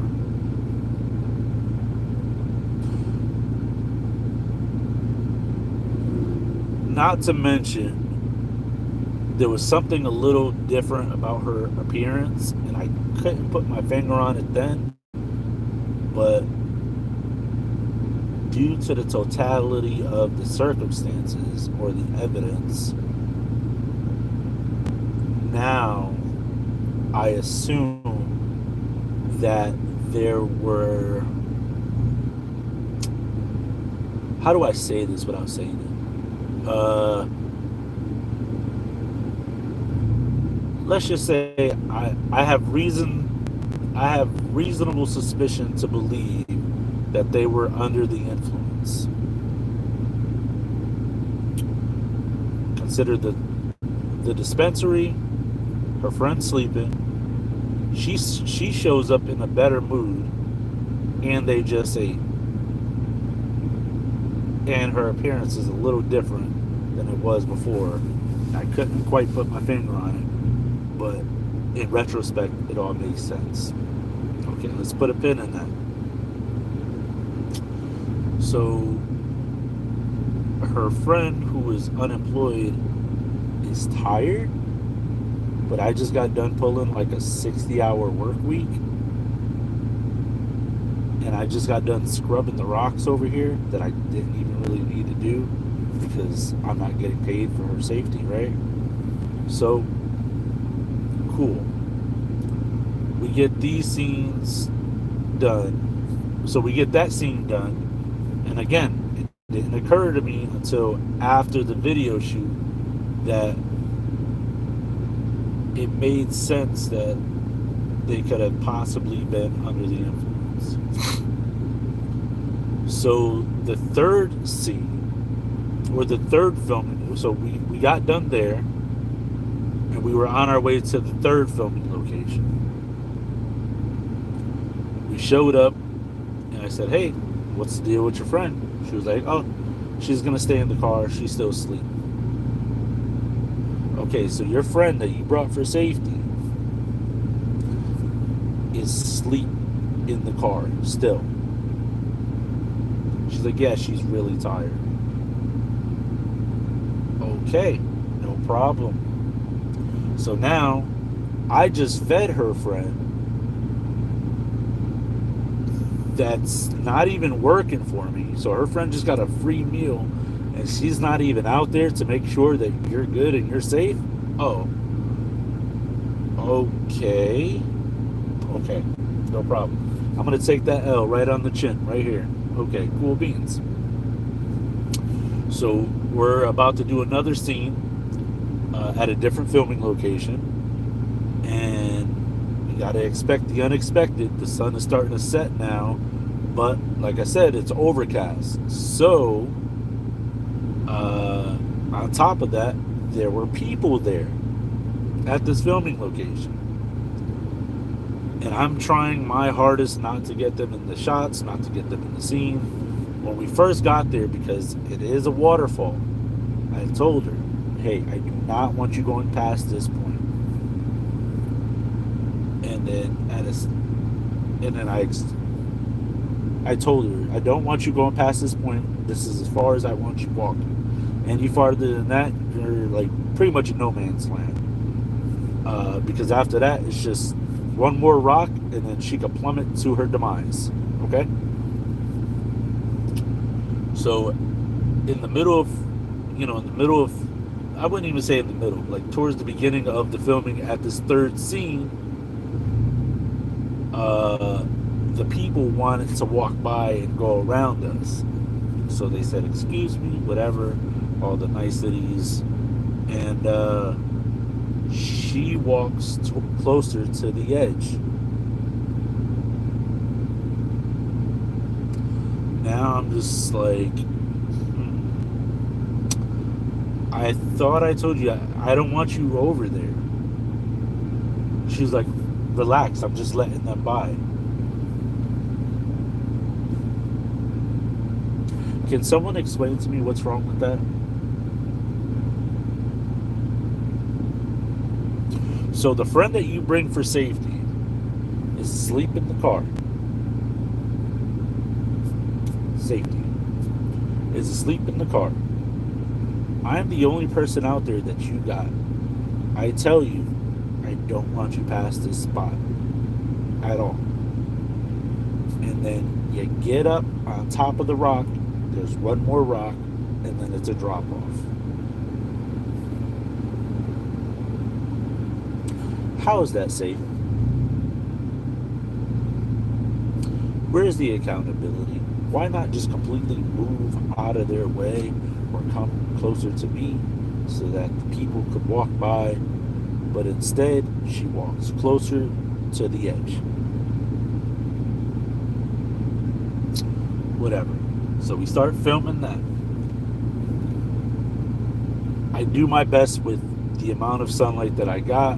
Not to mention, there was something a little different about her appearance, and I couldn't put my finger on it then, But due to the totality of the circumstances or the evidence, now I assume that there were, how do I say this without saying it? Let's just say I have reasonable suspicion to believe that they were under the influence. Consider the dispensary, her friend sleeping. She shows up in a better mood, and they just ate. And her appearance is a little different than it was before. I couldn't quite put my finger on it, but in retrospect, it all makes sense. Okay, let's put a pin in that. So, her friend who is unemployed is tired, but I just got done pulling like a 60-hour work week, and I just got done scrubbing the rocks over here that I didn't even really need to do because I'm not getting paid for her safety, right? So, cool. We get these scenes done. So we get that scene done. And again, it didn't occur to me until after the video shoot that it made sense that they could have possibly been under the influence. So the third scene, or the third filming, so we got done there, and we were on our way to the third filming location. We showed up, and I said, hey, what's the deal with your friend? She was like, oh, she's going to stay in the car. She's still asleep. Okay, so your friend that you brought for safety is asleep in the car still. She's like, yeah, she's really tired. Okay, no problem. So now, I just fed her friend that's not even working for me. So her friend just got a free meal, and she's not even out there to make sure that you're good and you're safe? Oh. Okay. Okay, no problem. I'm going to take that L right on the chin, right here. Okay, cool beans. So we're about to do another scene at a different filming location, and you got to expect the unexpected. The sun is starting to set now, but like I said, it's overcast. So on top of that, there were people there at this filming location, and I'm trying my hardest not to get them in the shots, not to get them in the scene. When we first got there, because it is a waterfall, I told her, hey, I do not want you going past this point. And then I told her, I don't want you going past this point. This is as far as I want you walking. Any farther than that, you're like pretty much in no man's land. Because after that, it's just one more rock, and then she could plummet to her demise. Okay? So, in the middle of, I wouldn't even say in the middle, like towards the beginning of the filming at this third scene, the people wanted to walk by and go around us. So they said, excuse me, whatever, all the niceties. And she walks closer to the edge. Now I'm just like, I thought I told you I don't want you over there. She's like, relax, I'm just letting them by. Can someone explain to me what's wrong with that? So the friend that you bring for safety is asleep in the car. Safety is asleep in the car. I'm the only person out there that you got. I tell you, I don't want you past this spot at all. And then you get up on top of the rock. There's one more rock, and then it's a drop off. How is that safe? Where's the accountability? Why not just completely move out of their way or come closer to me so that people could walk by? But instead, she walks closer to the edge. Whatever. So we start filming that. I do my best with the amount of sunlight that I got,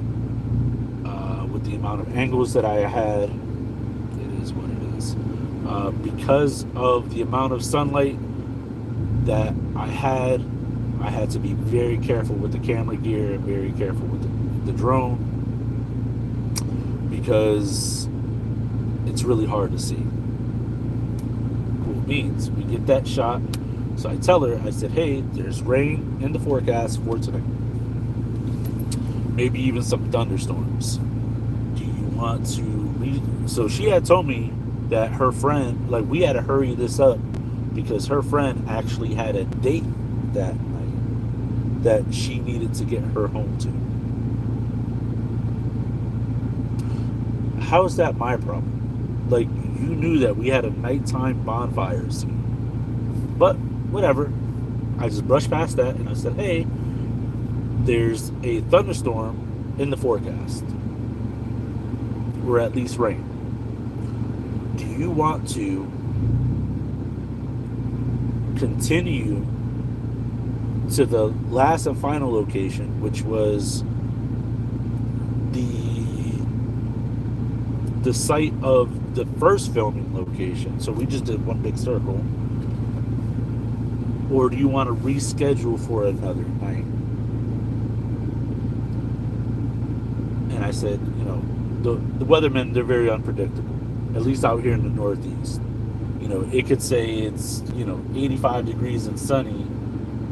with the amount of angles that I had. It is what it is. Because of the amount of sunlight that I had to be very careful with the camera gear and very careful with the drone, because it's really hard to see. Cool beans. We get that shot. So I tell her, I said, hey, there's rain in the forecast for tonight. Maybe even some thunderstorms. Do you want to So she had told me that her friend, like, we had to hurry this up because her friend actually had a date that night that she needed to get her home to. How is that my problem? Like, you knew that we had a nighttime bonfire scene. But whatever. I just brushed past that and I said, hey, there's a thunderstorm in the forecast. Or at least rain. Do you want to continue to the last and final location, which was the site of the first filming location? So we just did one big circle. Or do you want to reschedule for another night? And I said, you know, the weathermen, they're very unpredictable, at least out here in the Northeast. You know, it could say it's, 85 degrees and sunny,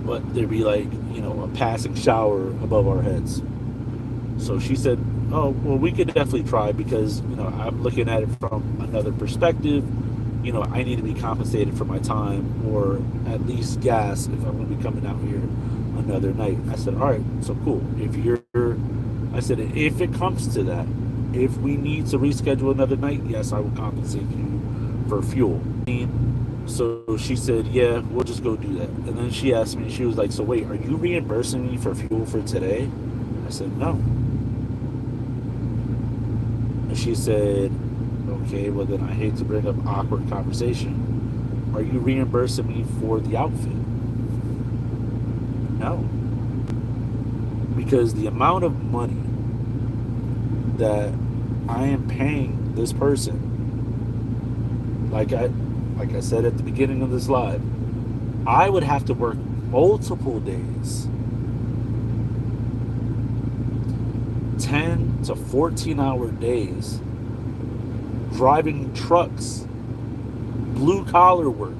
but there'd be like, a passing shower above our heads. So she said, oh, well, we could definitely try because, I'm looking at it from another perspective. I need to be compensated for my time, or at least gas, if I'm going to be coming out here another night. I said, all right, so cool. I said, if it comes to that, if we need to reschedule another night, yes, I will compensate you for fuel. So she said, yeah, we'll just go do that. And then she asked me, she was like, so wait, are you reimbursing me for fuel for today? I said, no. And she said, okay, well then I hate to bring up awkward conversation. Are you reimbursing me for the outfit? No. Because the amount of money that I am paying this person, like I said at the beginning of this live, I would have to work multiple days, 10 to 14 hour days, driving trucks, blue collar work,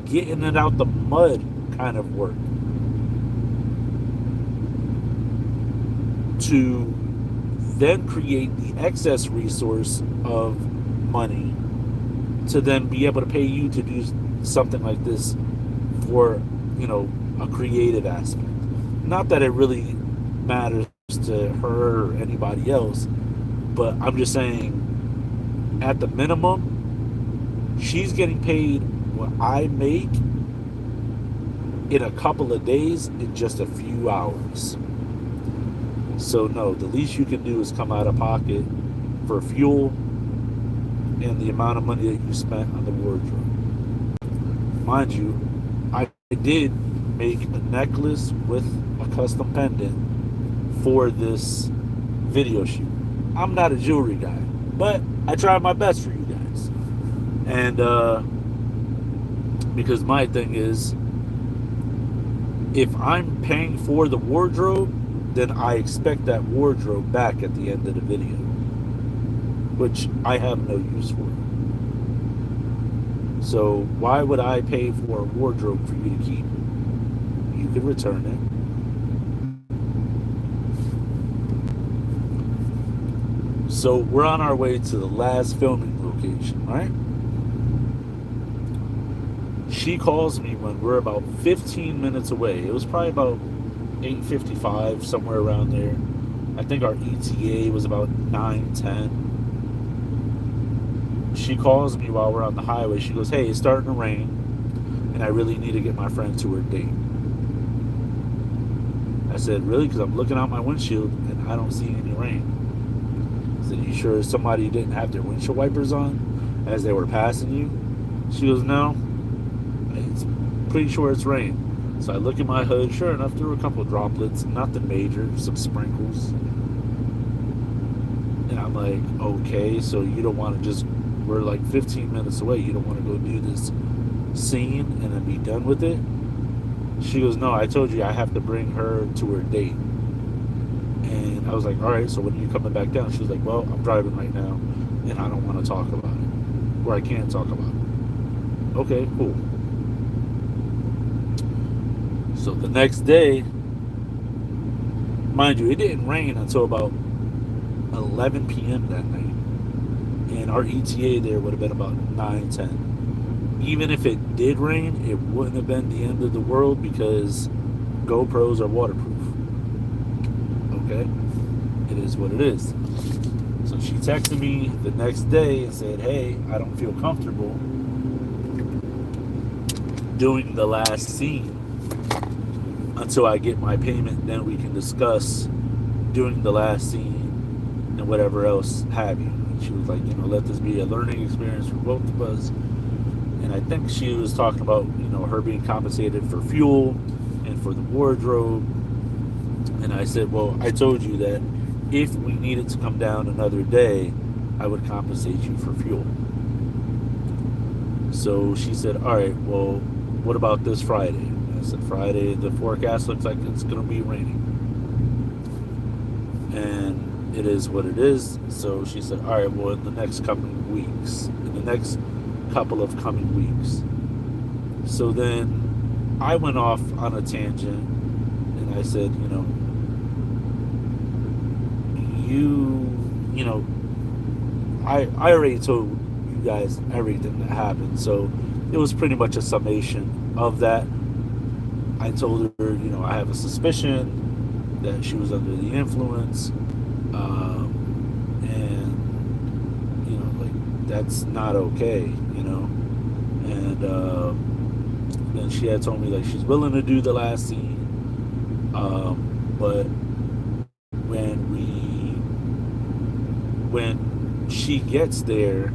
getting it out the mud kind of work, to then create the excess resource of money to then be able to pay you to do something like this for, a creative aspect. Not that it really matters to her or anybody else, but I'm just saying, at the minimum, she's getting paid what I make in a couple of days in just a few hours. So no, the least you can do is come out of pocket for fuel and the amount of money that you spent on the wardrobe. Mind you, I did make a necklace with a custom pendant for this video shoot. I'm not a jewelry guy, but I tried my best for you guys. And because my thing is, if I'm paying for the wardrobe, then I expect that wardrobe back at the end of the video, which I have no use for. So why would I pay for a wardrobe for you to keep? You could return it. So we're on our way to the last filming location, right? She calls me when we're about 15 minutes away. It was probably about 8:55, somewhere around there. I think our ETA was about 9:10. She calls me while we're on the highway. She goes, "Hey, it's starting to rain, and I really need to get my friend to her date." I said, "Really?" Because I'm looking out my windshield and I don't see any rain. I said, "You sure somebody didn't have their windshield wipers on as they were passing you?" She goes, "No, it's pretty sure it's rain." So I look at my hood. Sure enough, there were a couple of droplets, nothing major, some sprinkles. And I'm like, okay, so you don't want to just, we're like 15 minutes away. You don't want to go do this scene and then be done with it? She goes, "No, I told you I have to bring her to her date." And I was like, "All right, so when are you coming back down?" She was like, "Well, I'm driving right now and I don't want to talk about it. Or I can't talk about it." Okay, cool. So the next day, mind you, it didn't rain until about 11 p.m. that night. And our ETA there would have been about 9:10. Even if it did rain, it wouldn't have been the end of the world because GoPros are waterproof. Okay? It is what it is. So she texted me the next day and said, "Hey, I don't feel comfortable doing the last scene until I get my payment. Then we can discuss doing the last scene and whatever else have you." And she was like, "Let this be a learning experience for both of us." And I think she was talking about, her being compensated for fuel and for the wardrobe. And I said, "Well, I told you that if we needed to come down another day, I would compensate you for fuel." So she said, "All right, well, what about this Friday?" And I said, "Friday, the forecast looks like it's going to be raining." And it is what it is. So she said, "All right, well, in the next couple of weeks, So then I went off on a tangent and I said, I already told you guys everything that happened. So it was pretty much a summation of that. I told her, I have a suspicion that she was under the influence. And, that's not okay, And then she had told me, she's willing to do the last scene. But when she gets there,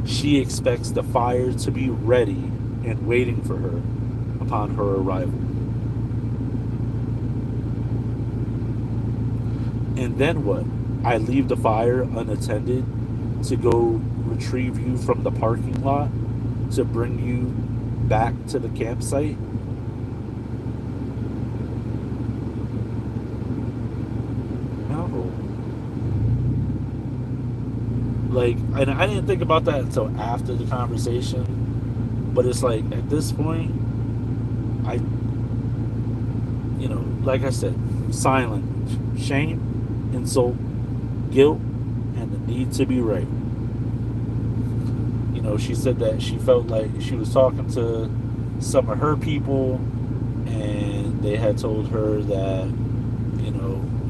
she expects the fire to be ready and waiting for her upon her arrival. And then what? I leave the fire unattended to go retrieve you from the parking lot to bring you back to the campsite? No. And I didn't think about that until after the conversation. But it's like, at this point, like I said, silent shame, insult, guilt, and the need to be right. She said that she felt like she was talking to some of her people and they had told her that,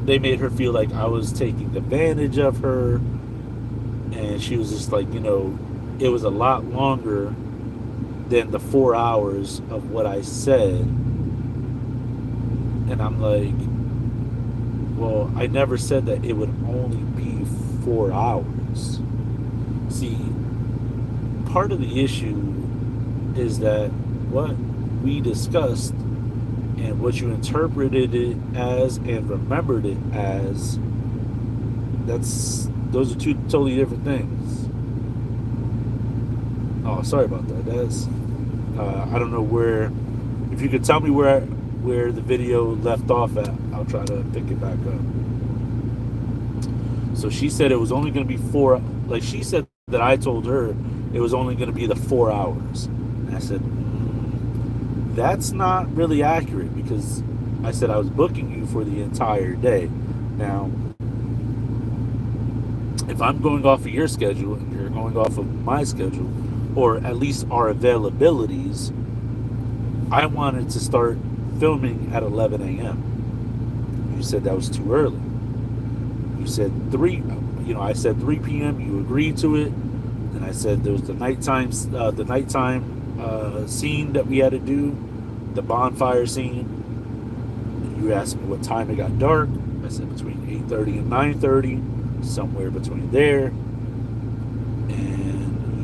they made her feel like I was taking advantage of her. And she was just like, it was a lot longer than the 4 hours of what I said. And I'm like, well, I never said that it would only be 4 hours. See, part of the issue is that what we discussed and what you interpreted it as and remembered it as, those are two totally different things. Oh, sorry about that. That's I don't know where. If you could tell me where the video left off at, I'll try to pick it back up. So she said it was only going to be she said that I told her it was only going to be the 4 hours. And I said, that's not really accurate, because I said I was booking you for the entire day. Now, if I'm going off of your schedule and you're going off of my schedule, or at least our availabilities, I wanted to start filming at 11 a.m. You said that was too early. You said 3, I said 3 p.m. You agreed to it. And I said there was the nighttime scene that we had to do, the bonfire scene. You asked me what time it got dark. I said between 8:30 and 9:30, somewhere between there.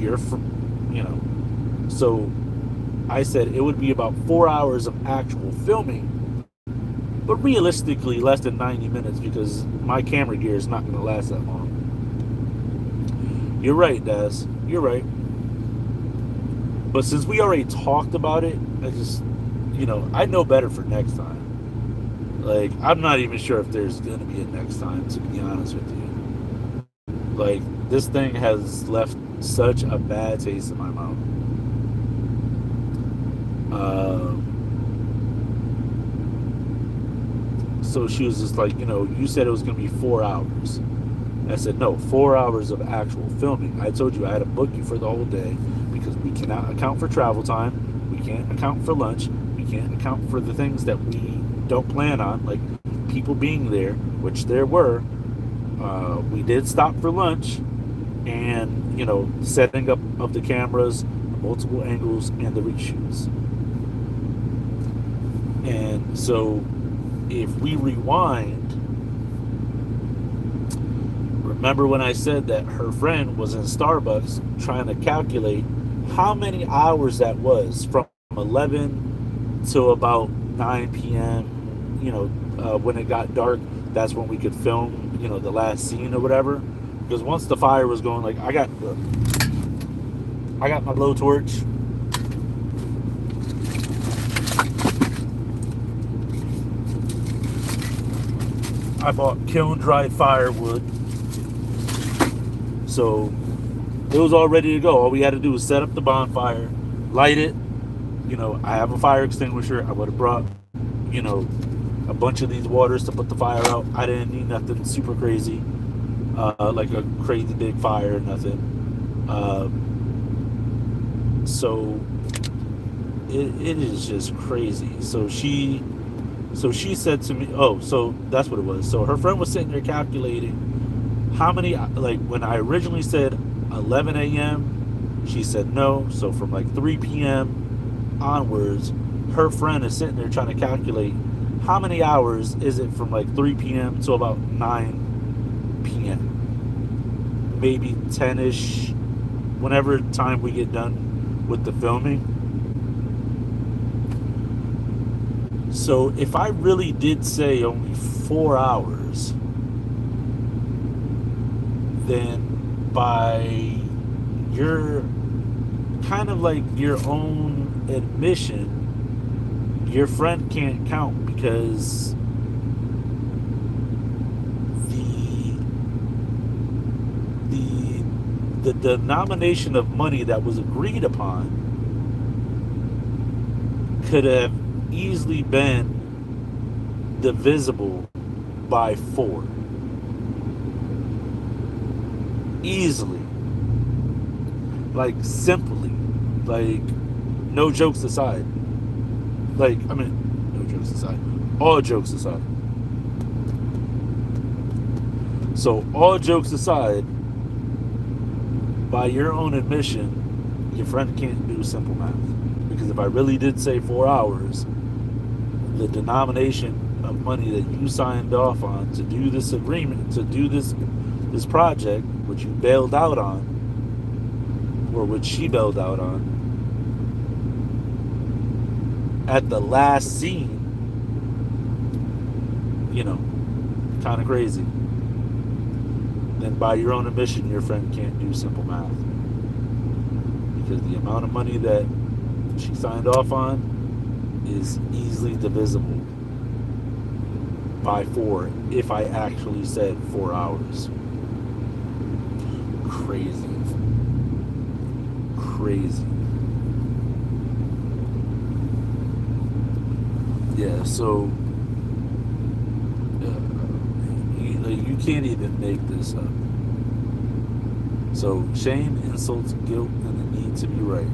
And so I said it would be about 4 hours of actual filming, but realistically less than 90 minutes because my camera gear is not going to last that long. You're right, Daz. You're right. But since we already talked about it, I know better for next time. Like, I'm not even sure if there's going to be a next time, to be honest with you. Like, this thing has left such a bad taste in my mouth. So she was just like, you said it was going to be 4 hours. I said, no, 4 hours of actual filming. I told you I had to book you for the whole day because we cannot account for travel time. We can't account for lunch. We can't account for the things that we don't plan on, like people being there, which there were. We did stop for lunch and, setting up of the cameras, multiple angles, and the reshoots. And so if we rewind, remember when I said that her friend was in Starbucks trying to calculate how many hours that was from 11 to about 9 p.m., when it got dark, that's when we could film, the last scene or whatever. Because once the fire was going, like, I got my blowtorch. I bought kiln-dried firewood. So it was all ready to go. All we had to do was set up the bonfire, light it. I have a fire extinguisher. I would have brought, a bunch of these waters to put the fire out. I didn't need nothing super crazy, like a crazy big fire or nothing. So it is just crazy. So she said to me, oh, so that's what it was. So her friend was sitting there calculating how many, like when I originally said 11 a.m., she said no. So from like 3 p.m. onwards, her friend is sitting there trying to calculate how many hours is it from like 3 p.m. to about 9 p.m. Maybe 10-ish, whenever time we get done with the filming. So if I really did say only 4 hours, then by your kind of like your own admission, your friend can't count because the denomination of money that was agreed upon could have easily been divisible by 4. Easily. Like, simply. Like, no jokes aside. Like, I mean, no jokes aside. All jokes aside. So, all jokes aside, by your own admission, your friend can't do simple math. Because if I really did say 4 hours, the denomination of money that you signed off on to do this agreement, to do this project, which you bailed out on, or which she bailed out on, at the last scene, kind of crazy. Then by your own admission, your friend can't do simple math. Because the amount of money that she signed off on is easily divisible by 4 if I actually said 4 hours. Crazy. Yeah, so you can't even make this up. So shame, insults, guilt, and the need to be right.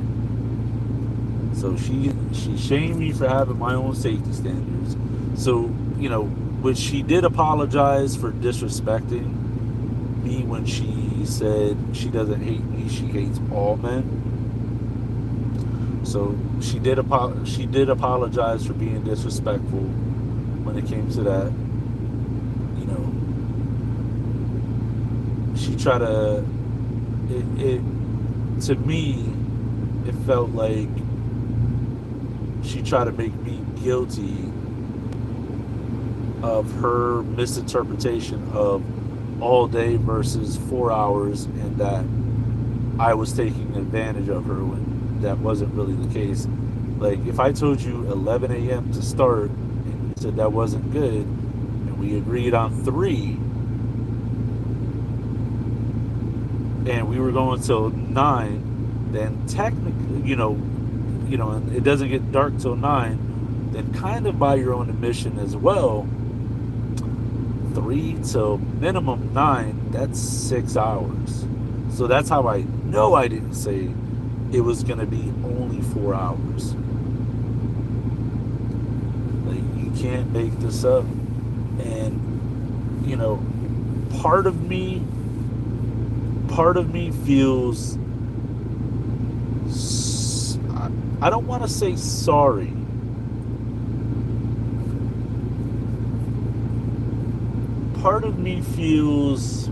So she shamed me for having my own safety standards. So, which she did apologize for disrespecting me when she said she doesn't hate me, she hates all men. So she did apologize for being disrespectful when it came to that. You know, she tried to it to me it felt like she tried to make me guilty of her misinterpretation of all day versus 4 hours, and that I was taking advantage of her when that wasn't really the case. Like, if I told you 11 a.m. to start and you said that wasn't good, and we agreed on 3, and we were going till 9, then technically, and it doesn't get dark till 9, then kind of by your own admission as well, 3 till minimum 9, that's 6 hours. So that's how I know I didn't say it was going to be only 4 hours. Like, you can't make this up. And, part of me feels, I don't want to say sorry. Part of me feels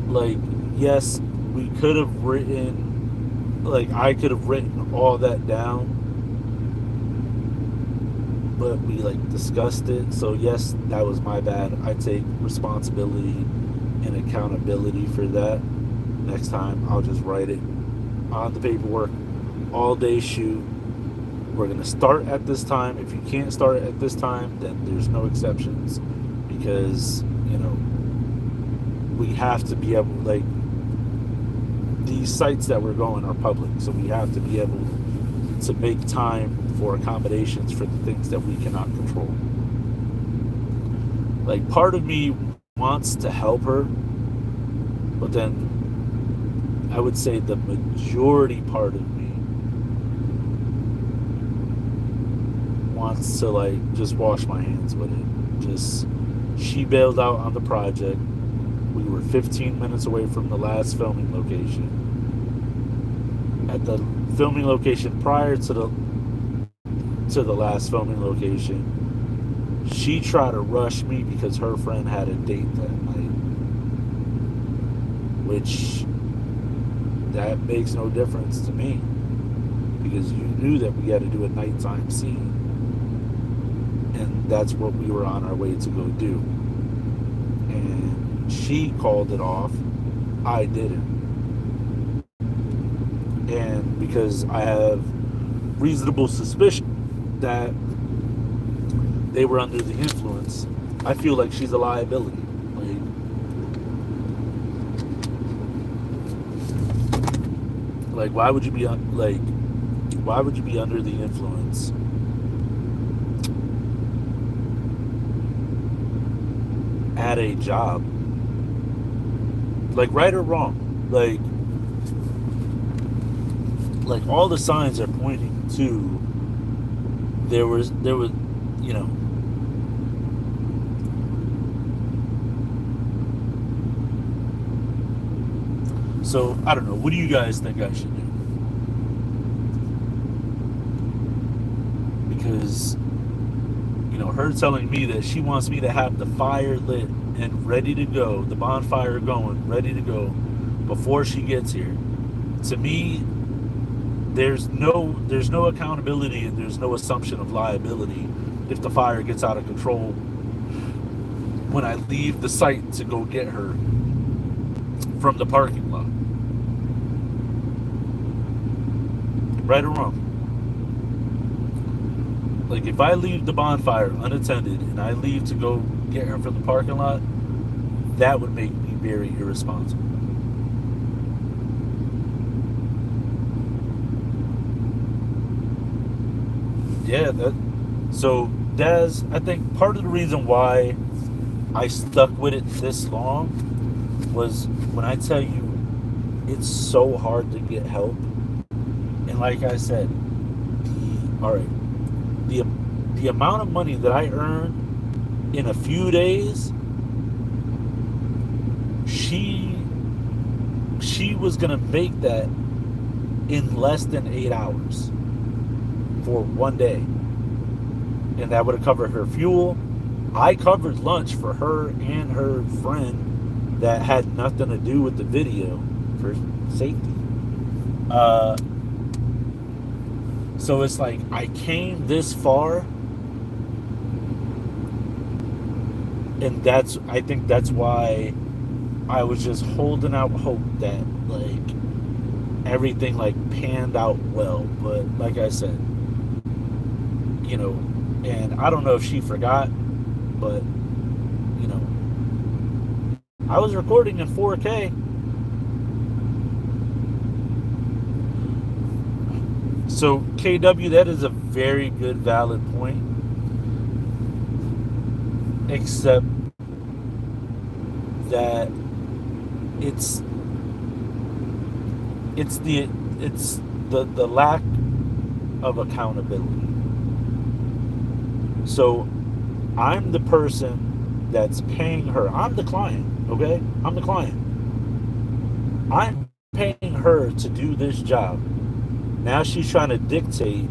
like, yes, we could have written, like, I could have written all that down, but we, like, discussed it. So yes, that was my bad. I take responsibility and accountability for that. Next time I'll just write it on the paperwork. All day shoot. We're going to start at this time. If you can't start at this time, then there's no exceptions, because, we have to be able, like, these sites that we're going are public, so we have to be able to make time for accommodations for the things that we cannot control. Like, part of me wants to help her, but then I would say the majority part of me wants to, like, just wash my hands with it. She bailed out on the project. We were 15 minutes away from the last filming location. At the filming location prior to the last filming location, she tried to rush me because her friend had a date that night, which, that makes no difference to me, because you knew that we had to do a nighttime scene, and that's what we were on our way to go do. And she called it off, I didn't. And because I have reasonable suspicion that they were under the influence, I feel like she's a liability. Like, why would you be under the influence at a job? Like, right or wrong, like all the signs are pointing to there was so I don't know, what do you guys think I should do? Because her telling me that she wants me to have the fire lit and ready to go, the bonfire going, ready to go before she gets here. To me, there's no accountability and there's no assumption of liability if the fire gets out of control when I leave the site to go get her from the parking lot. Right or wrong? Like, if I leave the bonfire unattended and I leave to go get her from the parking lot, that would make me very irresponsible. Yeah, so Daz, I think part of the reason why I stuck with it this long was, when I tell you it's so hard to get help. And like I said, all right, the the amount of money that I earned in a few days, she she was gonna make that in less than 8 hours for one day, and that would have covered her fuel. I covered lunch for her and her friend that had nothing to do with the video for safety. Uh, so it's like I came this far, and I think that's why I was just holding out hope that like everything like panned out well. But like I said, you know, and I don't know if she forgot, but you know, I was recording in 4K. So KW, that is a very good valid point. Except that it's the lack of accountability. So I'm the person that's paying her. I'm the client, okay? I'm the client. I'm paying her to do this job. Now she's trying to dictate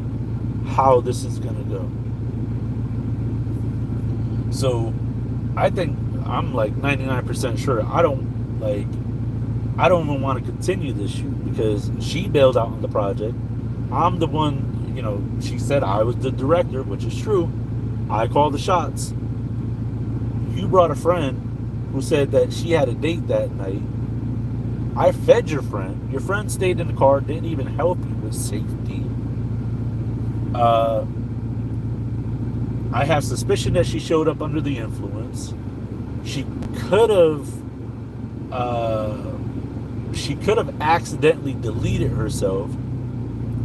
how this is going to go. So I think I'm like 99% sure I don't even want to continue this shoot because she bailed out on the project. I'm the one, she said I was the director, which is true. I called the shots. You brought a friend who said that she had a date that night. I fed your friend. Your friend stayed in the car, didn't even help you with safety. I have suspicion that she showed up under the influence. She could have accidentally deleted herself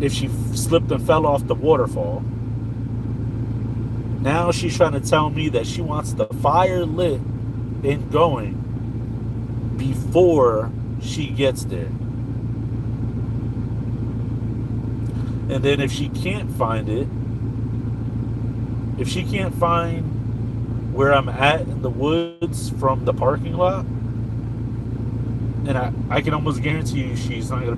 if she slipped and fell off the waterfall. Now she's trying to tell me that she wants the fire lit and going before she gets there. And then if she can't find it, if she can't find where I'm at in the woods from the parking lot, and I can almost guarantee you she's not gonna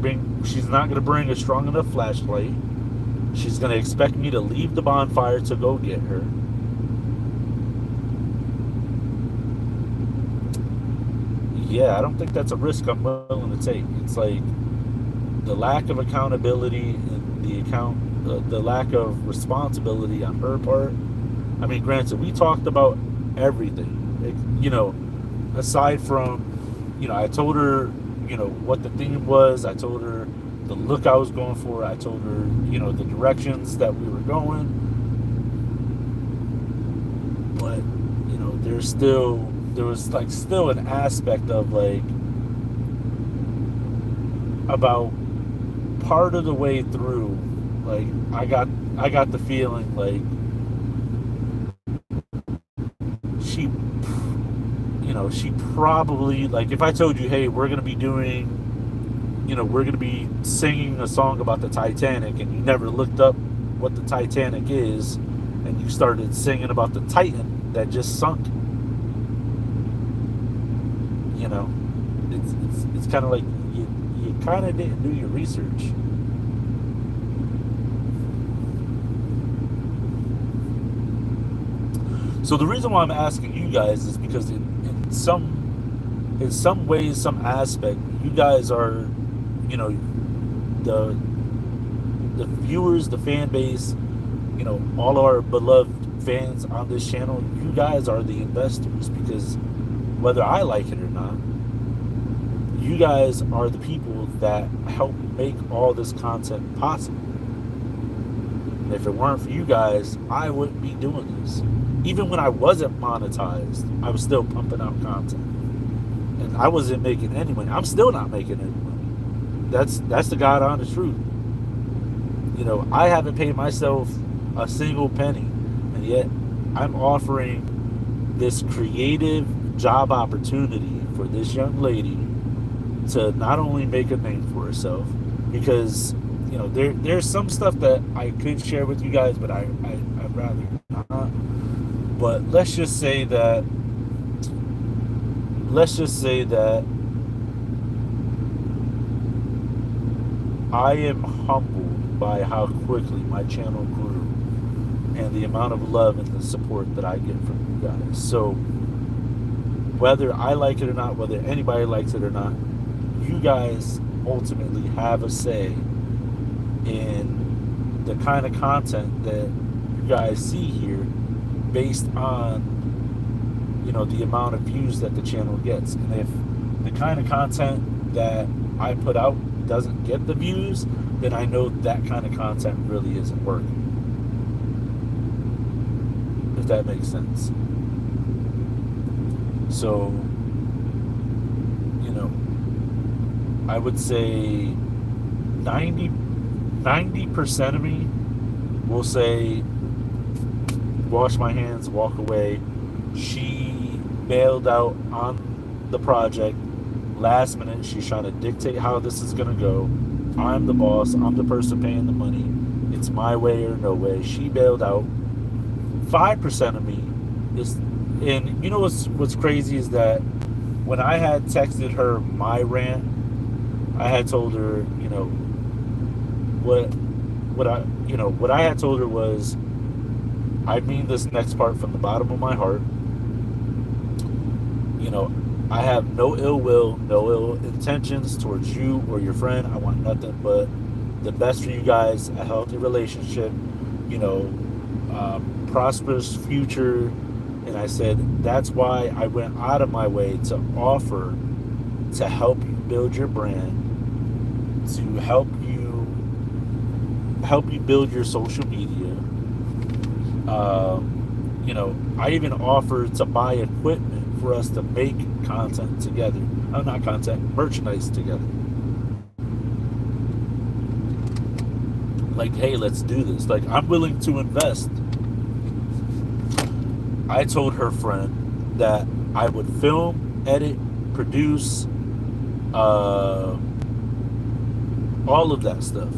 bring a strong enough flashlight. She's gonna expect me to leave the bonfire to go get her. Yeah, I don't think that's a risk I'm willing to take. It's like the lack of accountability and the lack of responsibility on her part. I mean, granted, we talked about everything. Like, aside from, I told her, what the theme was. I told her the look I was going for. I told her, the directions that we were going. But, there was like still an aspect of like about part of the way through, like I got the feeling like she probably, like, if I told you, hey, we're gonna be singing a song about the Titanic, and you never looked up what the Titanic is, and you started singing about the Titan that just sunk. It's kind of like you kind of didn't do your research. So the reason why I'm asking you guys is because in some ways, some aspect, you guys are, the viewers, the fan base, all our beloved fans on this channel. You guys are the investors, because whether I like it or not, you guys are the people that help make all this content possible. And if it weren't for you guys, I wouldn't be doing this. Even when I wasn't monetized, I was still pumping out content. And I wasn't making any money. I'm still not making any money. That's the God honest truth. I haven't paid myself a single penny. And yet I'm offering this creative job opportunity for this young lady to not only make a name for herself, because there's some stuff that I could share with you guys, but I'd rather not. But let's just say that I am humbled by how quickly my channel grew and the amount of love and the support that I get from you guys. So whether I like it or not, whether anybody likes it or not, you guys ultimately have a say in the kind of content that you guys see here based on the amount of views that the channel gets. And if the kind of content that I put out doesn't get the views, then I know that kind of content really isn't working, if that makes sense. So I would say 90% of me will say wash my hands, walk away. She bailed out on the project last minute. She's trying to dictate how this is going to go. I'm the boss. I'm the person paying the money. It's my way or no way. She bailed out. 5% of me is, and what's crazy is that when I had texted her my rant, I had told her, what I had told her was, I mean this next part from the bottom of my heart. I have no ill will, no ill intentions towards you or your friend. I want nothing but the best for you guys, a healthy relationship, prosperous future. And I said, that's why I went out of my way to offer to help you build your brand, to help you build your social media. I even offered to buy equipment for us to make content together. Not content, merchandise together. Like, hey, let's do this. Like, I'm willing to invest. I told her friend that I would film, edit, produce, all of that stuff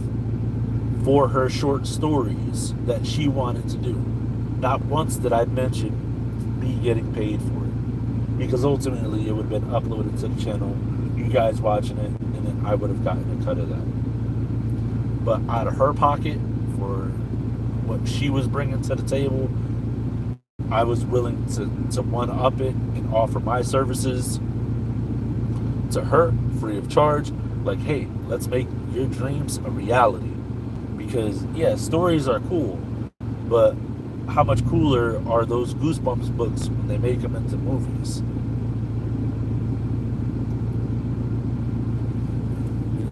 for her short stories that she wanted to do. Not once did I mention me getting paid for it, because ultimately it would have been uploaded to the channel, you guys watching it, and then I would have gotten a cut of that. But out of her pocket, for what she was bringing to the table, I was willing to one-up it and offer my services to her free of charge. Like, hey, let's make your dreams a reality. Because, yeah, stories are cool, but how much cooler are those Goosebumps books when they make them into movies?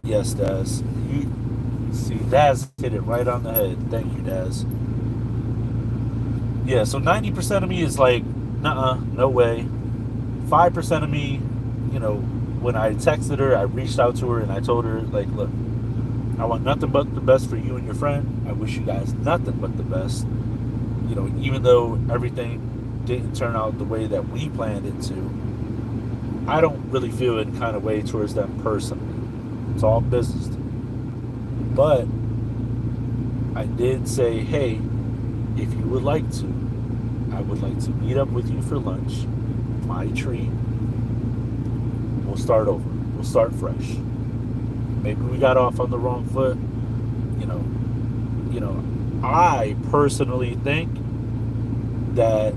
Yes, Daz. Daz hit it right on the head. Thank you, Daz. Yeah, so 90% of me is like, nuh-uh, no way. 5% of me, when I texted her, I reached out to her and I told her, like, look, I want nothing but the best for you and your friend. I wish you guys nothing but the best. Even though everything didn't turn out the way that we planned it to, I don't really feel any kind of way towards them personally. It's all business to me. But I did say, hey, if you would like to, I would like to meet up with you for lunch. My treat. We'll start over. We'll start fresh. Maybe we got off on the wrong foot. I personally think that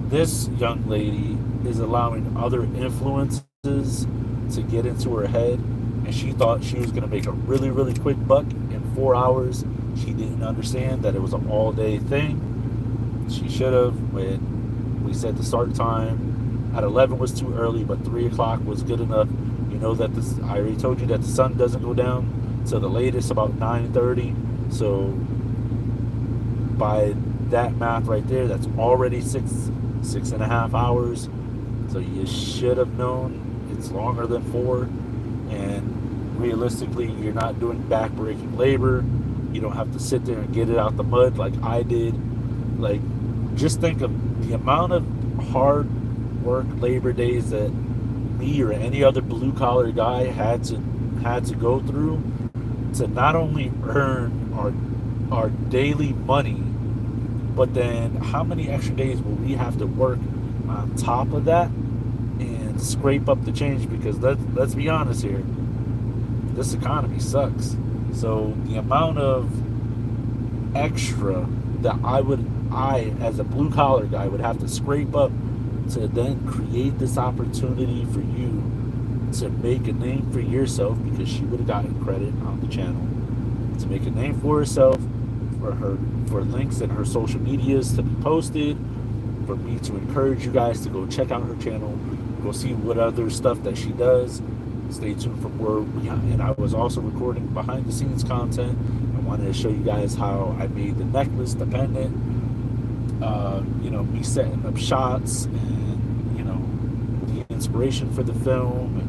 this young lady is allowing other influences to get into her head, and she thought she was going to make a really, really quick buck in 4 hours. She didn't understand that it was an all-day thing. She should have. When we said the start time at 11 was too early, but 3 o'clock was good enough. That I already told you that the sun doesn't go down till the latest about 9:30. So by that math right there, that's already six and a half hours. So you should have known it's longer than 4. And realistically, you're not doing back-breaking labor. You don't have to sit there and get it out the mud like I did. Like, just think of the amount of hard work, labor days that me or any other blue collar guy had to go through to not only earn our daily money, but then how many extra days will we have to work on top of that and scrape up the change? Because let's be honest here, this economy sucks. So the amount of extra that I as a blue collar guy would have to scrape up to then create this opportunity for you to make a name for yourself, because she would have gotten credit on the channel, to make a name for herself, for links in her social medias to be posted, for me to encourage you guys to go check out her channel, go see what other stuff that she does. Stay tuned for more. And I was also recording behind the scenes content. I wanted to show you guys how I made the necklace, the pendant, me setting up shots, and the inspiration for the film,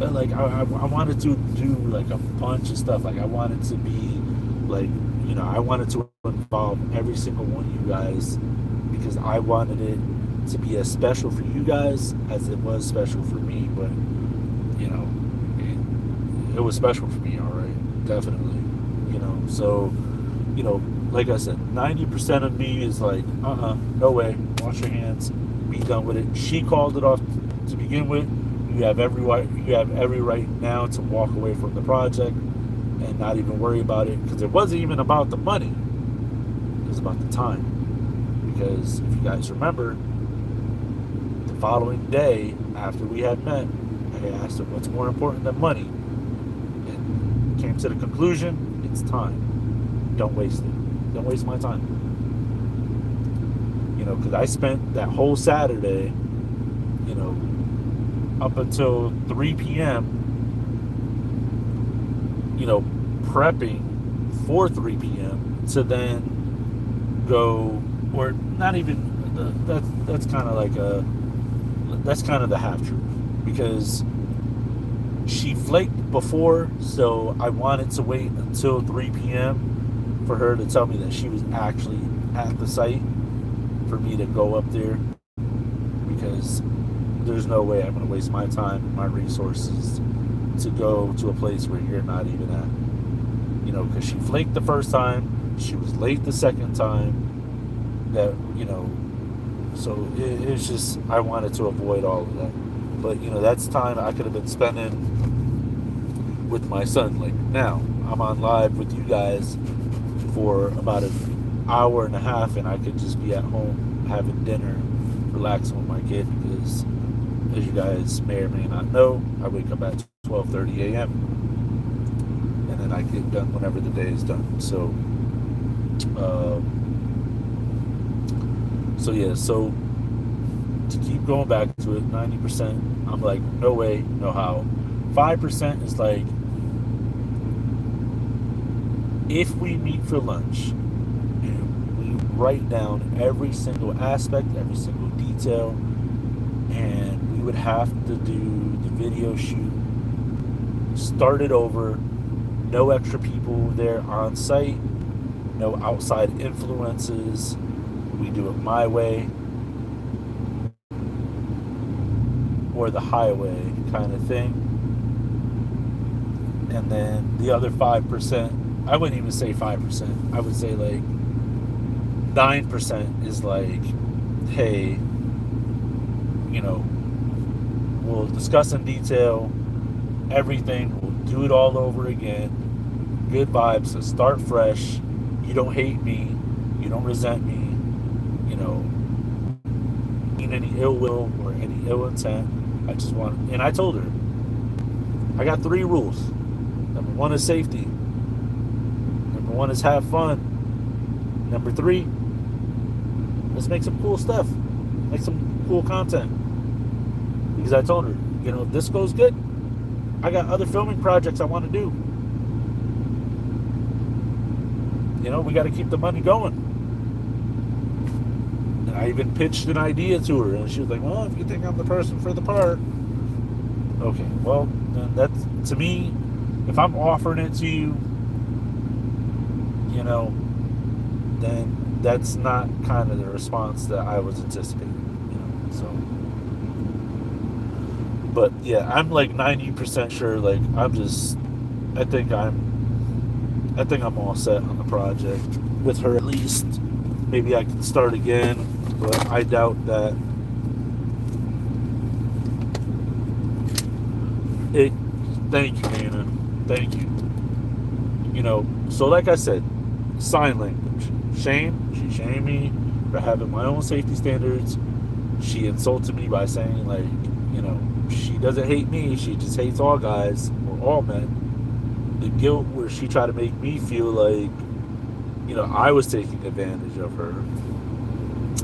and like I wanted to do like a bunch of stuff. Like I wanted to be like, I wanted to involve every single one of you guys, because I wanted it to be as special for you guys as it was special for me. But it was special for me, all right, definitely. So like I said, 90% of me is like, no way, wash your hands, be done with it. She called it off to begin with. You have every right now to walk away from the project and not even worry about it, because it wasn't even about the money. It was about the time. Because if you guys remember, the following day after we had met, I asked her what's more important than money, and came to the conclusion, it's time. Don't waste it. Don't waste my time. Because I spent that whole Saturday, up until 3 p.m., prepping for 3 p.m. to then go, or not even, that's kind of like that's kind of the half truth, because she flaked before, so I wanted to wait until 3 p.m. for her to tell me that she was actually at the site for me to go up there, because there's no way I'm going to waste my time and my resources to go to a place where you're not even at. Because she flaked the first time, she was late the second time, so it's just, I wanted to avoid all of that. But, that's time I could have been spending with my son. Like now, I'm on live with you guys for about an hour and a half, and I could just be at home having dinner, relaxing with my kid, because as you guys may or may not know, I wake up at 12:30 a.m. and then I get done whenever the day is done. So so to keep going back to it, 90%, I'm like, no way, no how. 5% is like, if we meet for lunch and we write down every single aspect, every single detail, and we would have to do the video shoot, start it over, no extra people there on site, no outside influences, we do it my way or the highway kind of thing. And then the other 5%, I wouldn't even say 5%, I would say like 9% is like, hey, we'll discuss in detail everything, we'll do it all over again, good vibes, so start fresh, you don't hate me, you don't resent me, mean any ill will or any ill intent. I just want, and I told her, I got 3 rules. Number 1 is safety. Number 1 is have fun. Number 3, let's make some cool stuff. Make some cool content. Because I told her, if this goes good, I got other filming projects I want to do. We got to keep the money going. And I even pitched an idea to her, and she was like, well, if you think I'm the person for the part, okay, well, then that's, to me, if I'm offering it to you, then that's not kind of the response that I was anticipating, But yeah, I'm like 90% sure. Like I think I think I'm all set on the project with her at least. Maybe I can start again, but I doubt that. It. Thank you, Nina. Thank you. So like I said, sign language. Shame. She shamed me for having my own safety standards. She insulted me by saying like, she doesn't hate me. She just hates all guys or all men. The guilt where she tried to make me feel like, I was taking advantage of her.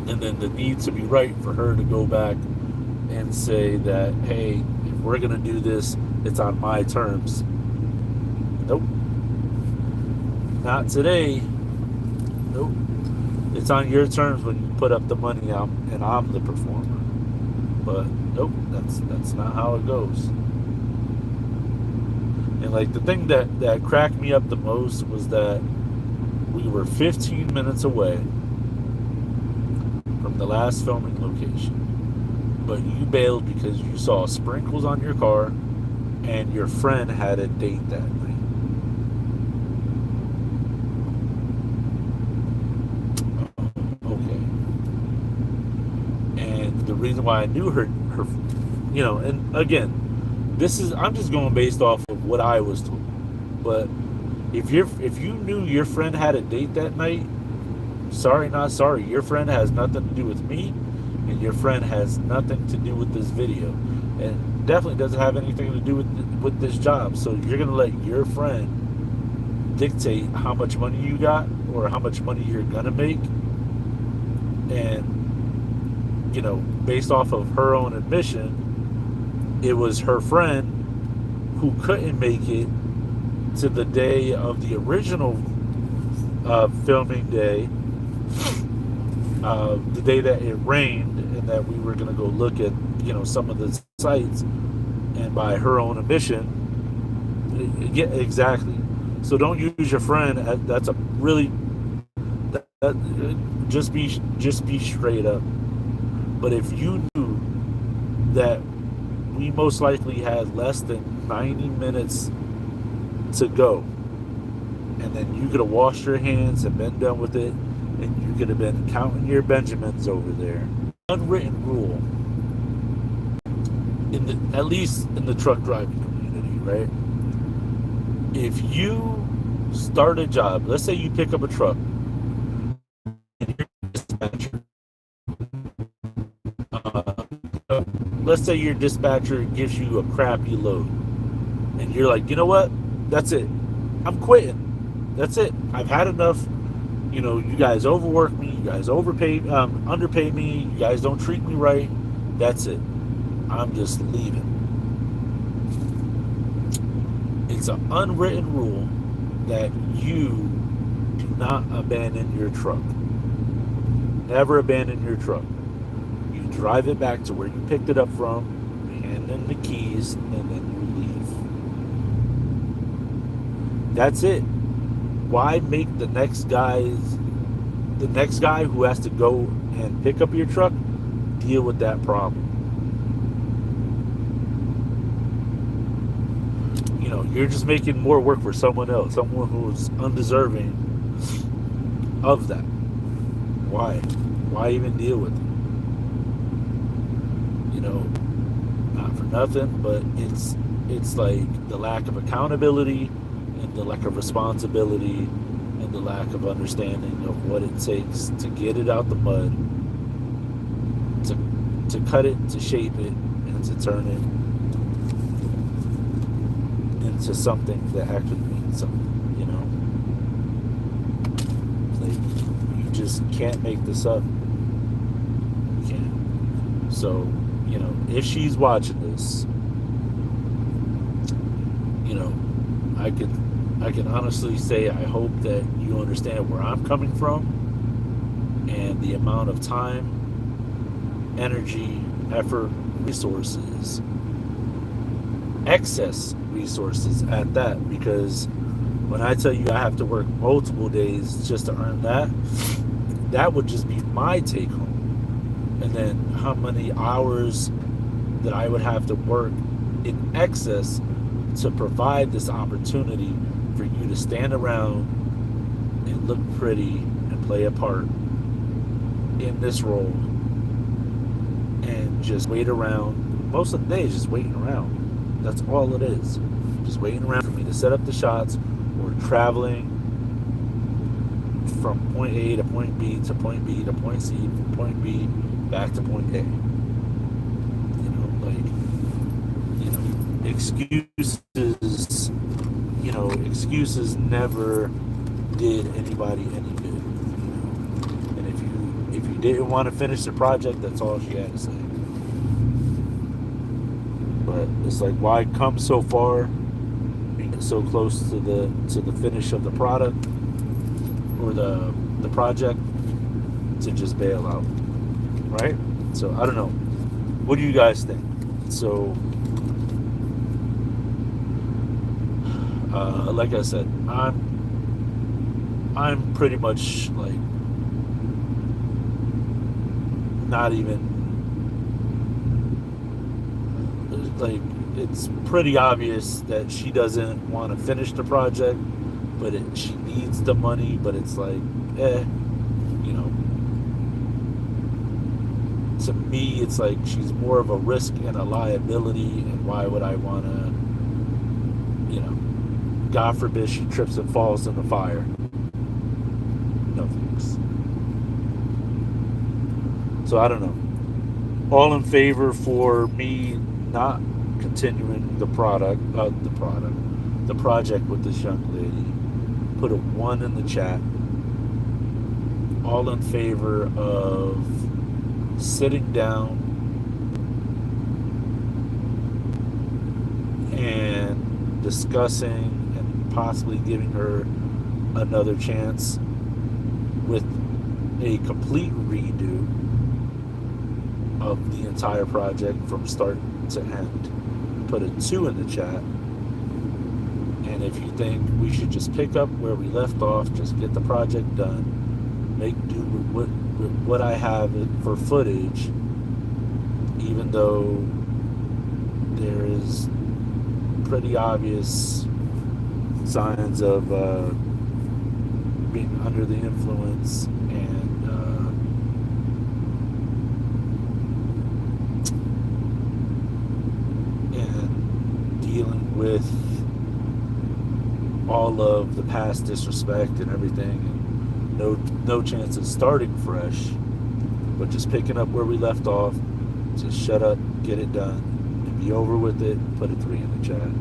And then the need to be right for her to go back and say that, hey, if we're going to do this, it's on my terms. Nope. Not today. Nope. It's on your terms when you put up the money out and I'm the performer. But nope, that's not how it goes. And like the thing that cracked me up the most was that we were 15 minutes away from the last filming location. But you bailed because you saw sprinkles on your car and your friend had a date that night. Okay. And the reason why I knew her, and again, I'm just going based off of what I was told. But if you knew your friend had a date that night, sorry, not sorry. Your friend has nothing to do with me, and your friend has nothing to do with this video, and definitely doesn't have anything to do with this job. So you're gonna let your friend dictate how much money you got or how much money you're gonna make, and based off of her own admission, it was her friend who couldn't make it to the day of the original filming day, the day that it rained and that we were going to go look at some of the sites, and by her own admission, yeah, exactly. So don't use your friend. That's a really just be straight up. But if you knew that we most likely had less than 90 minutes to go, and then you could have washed your hands and been done with it, and you could have been counting your Benjamins over there. Unwritten rule, at least in the truck driving community, right? If you start a job, let's say you pick up a truck, and you're a dispatcher. Let's say your dispatcher gives you a crappy load, and you're like, you know what? That's it. I'm quitting. That's it. I've had enough. You guys overwork me. You guys underpay me. You guys don't treat me right. That's it. I'm just leaving. It's an unwritten rule that you do not abandon your truck. Never abandon your truck. You drive it back to where you picked it up from, hand in the keys, and then you leave. That's it. Why make the next guy who has to go and pick up your truck deal with that problem? You're just making more work for someone else, someone who's undeserving of that. Why? Why even deal with it? Not for nothing, but it's like the lack of accountability and the lack of responsibility and the lack of understanding of what it takes to get it out the mud, to cut it, to shape it, and to turn it into something that actually means something. Like, you just can't make this up. You can't. So, if she's watching this, I can honestly say I hope that you understand where I'm coming from and the amount of time, energy, effort, resources, excess resources at that, because when I tell you I have to work multiple days just to earn that would just be my take home. And then how many hours that I would have to work in excess to provide this opportunity for you to stand around and look pretty and play a part in this role and just wait around. Most of the day is just waiting around. That's all it is. Just waiting around for me to set up the shots or traveling from point A to point B to point B to point C, from point B back to point A. Excuses, excuses never did anybody any good. And if you didn't want to finish the project, that's all she had to say. But it's like, why come so far, being so close to the finish of the product or the project, to just bail out, right? So I don't know. What do you guys think? So, like I said, I'm pretty much like not even like, it's pretty obvious that she doesn't want to finish the project, but she needs the money. But it's like, to me, it's like she's more of a risk and a liability. And why would I want to, God forbid she trips and falls in the fire? No thanks. So I don't know. All in favor for me not continuing the project with this young lady. Put a 1 in the chat. All in favor of sitting down and discussing and possibly giving her another chance with a complete redo of the entire project from start to end. Put a 2 in the chat. And if you think we should just pick up where we left off, just get the project done, make do with what I have for footage, even though there is pretty obvious signs of being under the influence and dealing with all of the past disrespect and everything, and no chance of starting fresh, but just picking up where we left off. Just shut up, get it done, and be over with it. Put a 3 in the chat.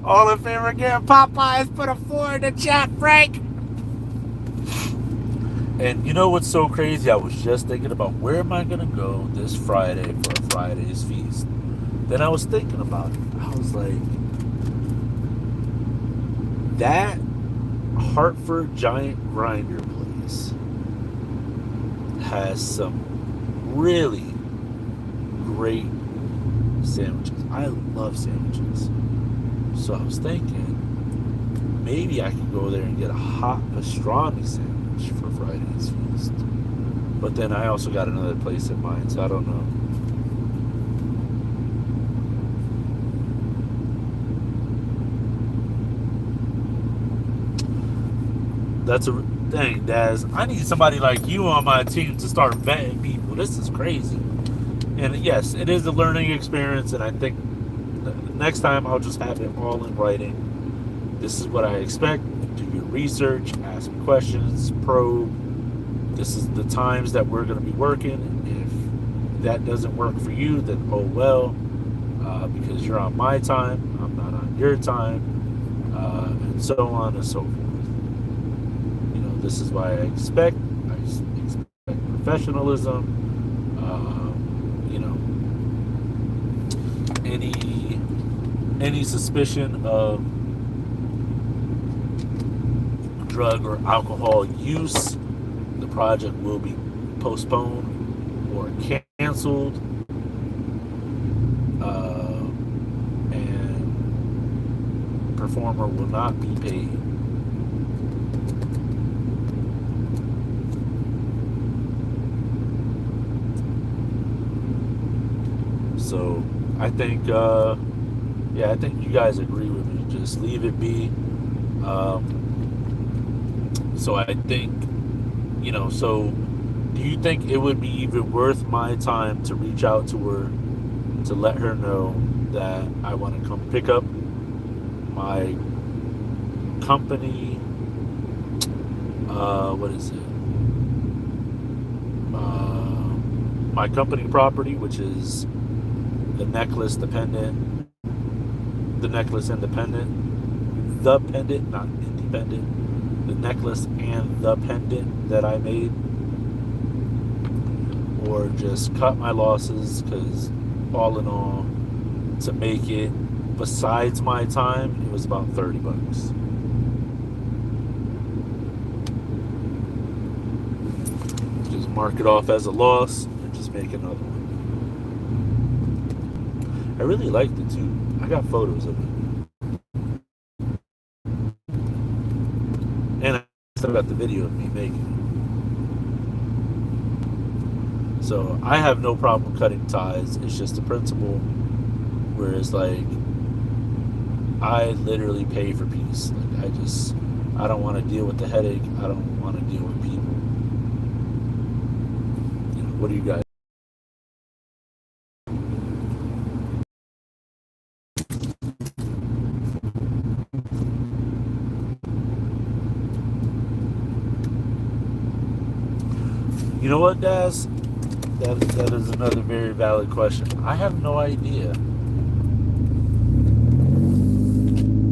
All in favor again, Popeyes, put a 4 in the chat, Frank. And you know what's so crazy? I was just thinking about where am I going to go this Friday for a Friday's feast. Then I was thinking about it. I was like, that Hartford Giant Grinder place has some really great sandwiches. I love sandwiches. So I was thinking, maybe I could go there and get a hot pastrami sandwich for Friday's feast. But then I also got another place in mind, so I don't know. That's a thing, Daz. I need somebody like you on my team to start vetting people. This is crazy. And yes, it is a learning experience, and I think next time I'll just have it all in writing. This is what I expect. Do your research, ask me questions, probe. This is the times that we're going to be working. If that doesn't work for you, then oh well, because you're on my time, I'm not on your time, and so on and so forth. This is why I expect professionalism. Any suspicion of drug or alcohol use, the project will be postponed or canceled, and performer will not be paid. So I think, I think you guys agree with me. Just leave it be. So I think, so do you think it would be even worth my time to reach out to her to let her know that I want to come pick up my company, what is it? My company property, which is the necklace dependent, the necklace independent, the pendant, not independent, the necklace and the pendant that I made, or just cut my losses, because all in all, to make it, besides my time, it was about $30. Just mark it off as a loss and just make another one. I really liked it too. I got photos of it. And I still got the video of me making it. So I have no problem cutting ties. It's just the principle where it's like, I literally pay for peace. Like I don't want to deal with the headache. I don't want to deal with people. What do you guys? You know what, Daz? That is another very valid question. I have no idea.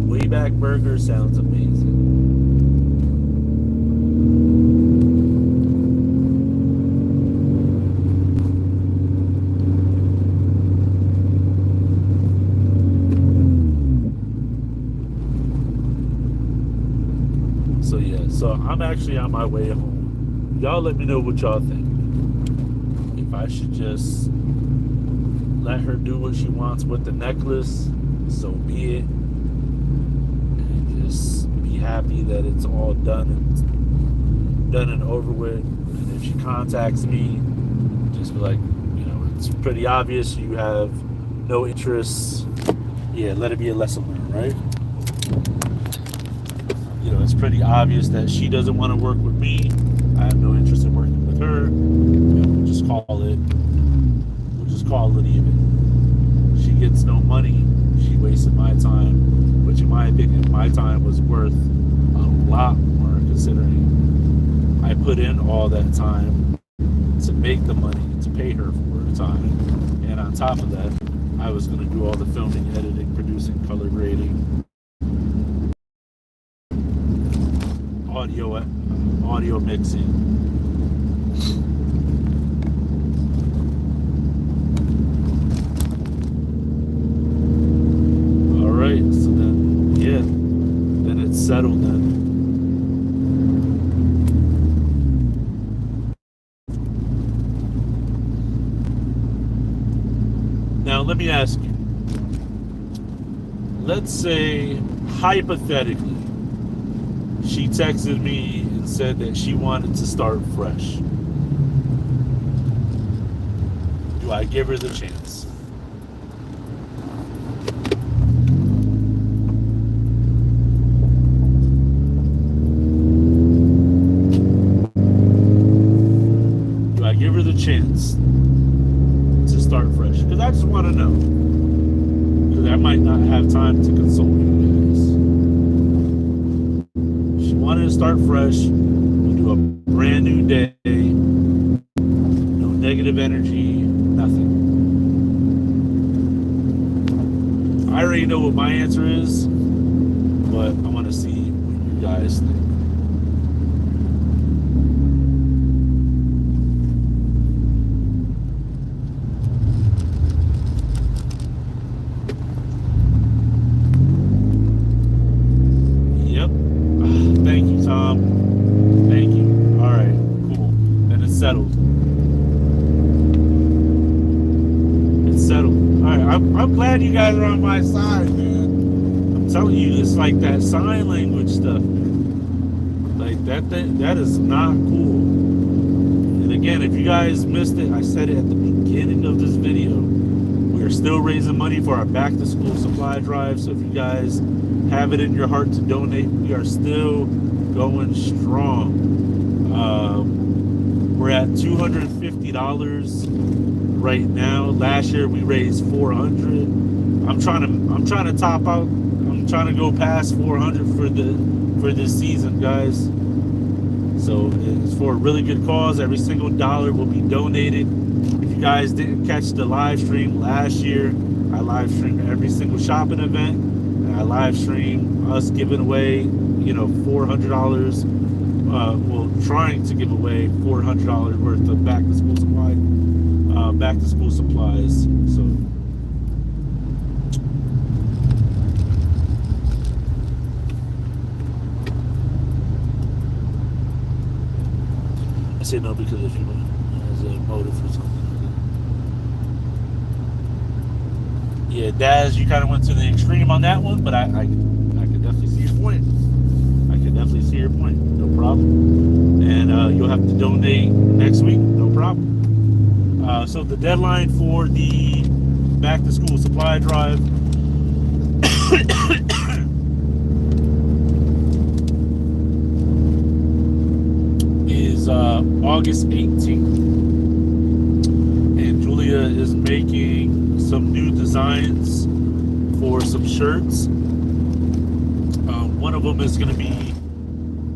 Wayback Burger sounds amazing. So I'm actually on my way home. Y'all let me know what y'all think. If I should just let her do what she wants with the necklace, so be it. And just be happy that it's all done and over with. And if she contacts me, just be like, it's pretty obvious you have no interest. Yeah, let it be a lesson learned, right? It's pretty obvious that she doesn't want to work with me. I have no interest in working with her. And we'll just call it even. She gets no money. She wasted my time, which in my opinion, my time was worth a lot more, considering I put in all that time to make the money, to pay her for her time. And on top of that, I was going to do all the filming, editing, producing, color grading, audio mixing. All right, so then it's settled then. Now let me ask you. Let's say, hypothetically, she texted me and said that she wanted to start fresh. Do I give her the chance? Do I give her the chance to start fresh? Because I just want to know. Because I might not have time to consult you guys. Wanted to start fresh. We'll do a brand new day. No negative energy, nothing. I already know what my answer is, but I want to see what you guys think. I'm glad you guys are on my side, man. I'm telling you, it's like that sign language stuff, man. Like that is not cool. And again, if you guys missed it, I said it at the beginning of this video. We are still raising money for our back to school supply drive. So if you guys have it in your heart to donate, we are still going strong. We're at $250 right now. Last year we raised $400. I'm trying to top out. I'm trying to go past $400 for this season, guys. So it's for a really good cause. Every single dollar will be donated. If you guys didn't catch the live stream last year, I live streamed every single shopping event, and I live streamed us giving away, $400. Well, trying to give away $400 worth of back to school supplies. So. I say no because if you has a motive for something. Yeah, Daz, you kind of went to the extreme on that one, but I could definitely see your point. No problem. And you'll have to donate next week. No problem. So the deadline for the back to school supply drive is August 18th. And Julia is making some new designs for some shirts. One of them is going to be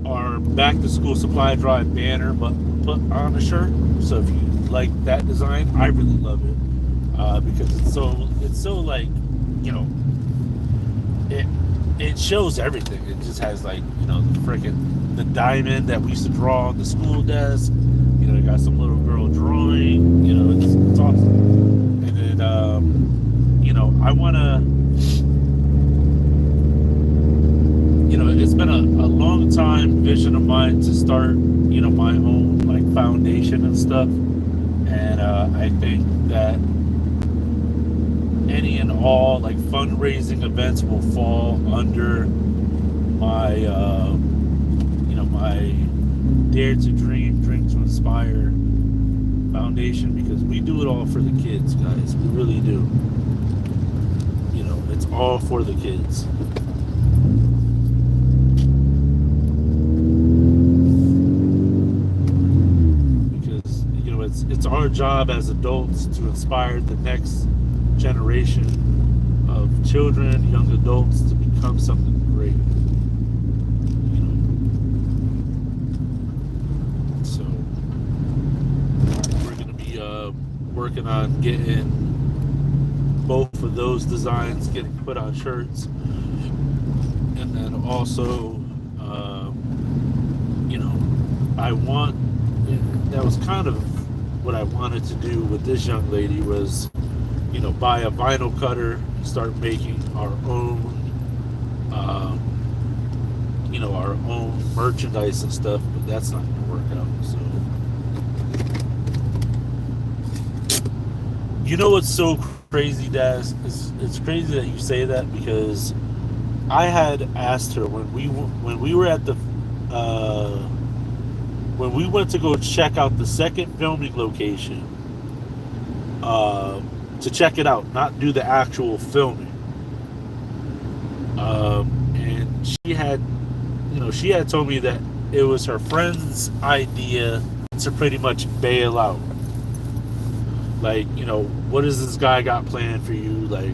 our back to school supply drive banner, but put on a shirt. So if you like that design, I really love it because it's so like, it shows everything. It just has like, the diamond that we used to draw on the school desk. It got some little girl drawing. It's awesome. And then I want to. It's been a long time vision of mine to start, my own like foundation and stuff. And I think that any and all like fundraising events will fall under my, my Dare to Dream, Drink to Inspire foundation, because we do it all for the kids, guys. We really do. It's all for the kids. It's our job as adults to inspire the next generation of children, young adults, to become something great. So we're going to be working on getting both of those designs getting put on shirts, and then also, that was kind of what I wanted to do with this young lady was, buy a vinyl cutter and start making our own, our own merchandise and stuff, but that's not going to work out. So, what's so crazy, Daz? It's crazy that you say that, because I had asked her when we were at the when we went to go check out the second filming location, to check it out, not do the actual filming. And she had told me that it was her friend's idea to pretty much bail out. Like, what does this guy got planned for you? Like,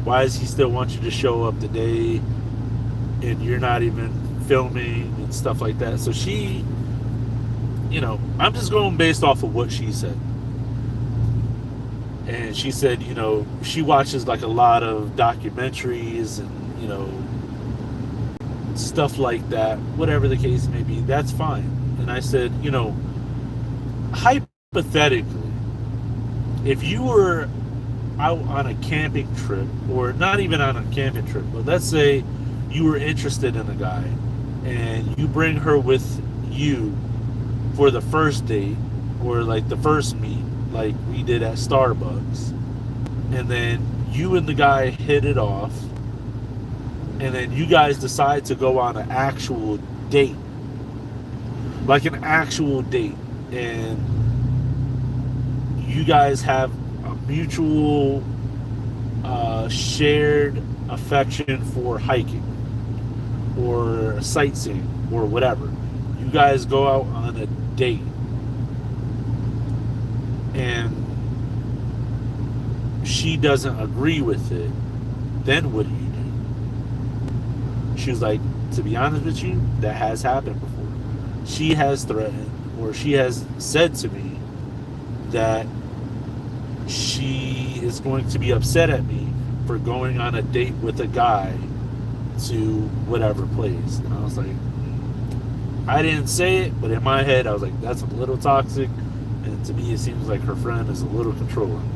why does he still want you to show up today and you're not even filming and stuff like that? So she, I'm just going based off of what she said. And she said, she watches like a lot of documentaries and, stuff like that, whatever the case may be, that's fine. And I said, hypothetically, if you were out on a camping trip, or not even on a camping trip, but let's say you were interested in a guy and you bring her with you for the first date, or like the first meet, like we did at Starbucks, and then you and the guy hit it off, and then you guys decide to go on an actual date, like an actual date, and you guys have a mutual shared affection for hiking or sightseeing or whatever. You guys go out on a date and she doesn't agree with it, then what do you do? She was like, to be honest with you, that has happened before. She has threatened, or she has said to me that she is going to be upset at me for going on a date with a guy to whatever place. And I was like, I didn't say it, but in my head, I was like, that's a little toxic. And to me, it seems like her friend is a little controlling.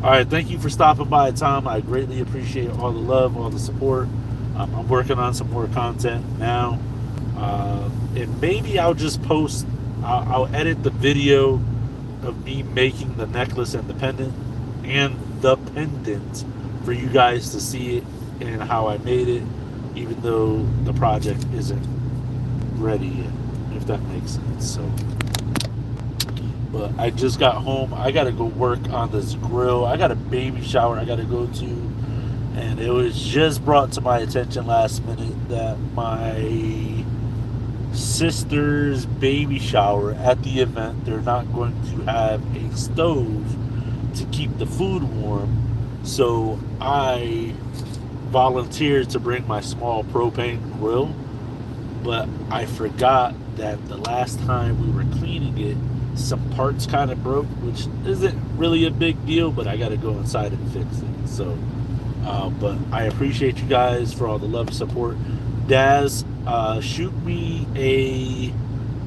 All right, thank you for stopping by, Tom. I greatly appreciate all the love, all the support. I'm working on some more content now. And maybe I'll just post, I'll edit the video of me making the necklace and the pendant for you guys to see it and how I made it, even though the project isn't ready yet, if that makes sense. So, but I just got home. I gotta go work on this grill. I got a baby shower I gotta go to, and it was just brought to my attention last minute that my sister's baby shower at the event, they're not going to have a stove to keep the food warm. So I volunteered to bring my small propane grill, but I forgot that the last time we were cleaning it, some parts kind of broke, which isn't really a big deal, but I got to go inside and fix it. So, but I appreciate you guys for all the love and support. Daz, shoot me a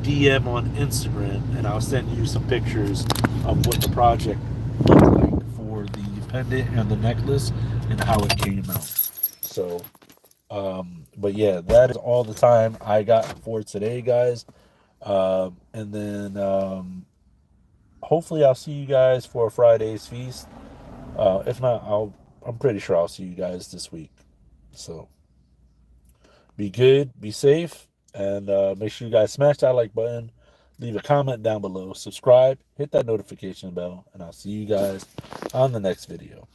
DM on Instagram, and I'll send you some pictures of what the project looked like for the pendant and the necklace and how it came out. So, but yeah, that is all the time I got for today, guys. And then hopefully I'll see you guys for Friday's feast. If not, I'm pretty sure I'll see you guys this week. So be good, be safe, and make sure you guys smash that like button, leave a comment down below, subscribe, hit that notification bell, and I'll see you guys on the next video.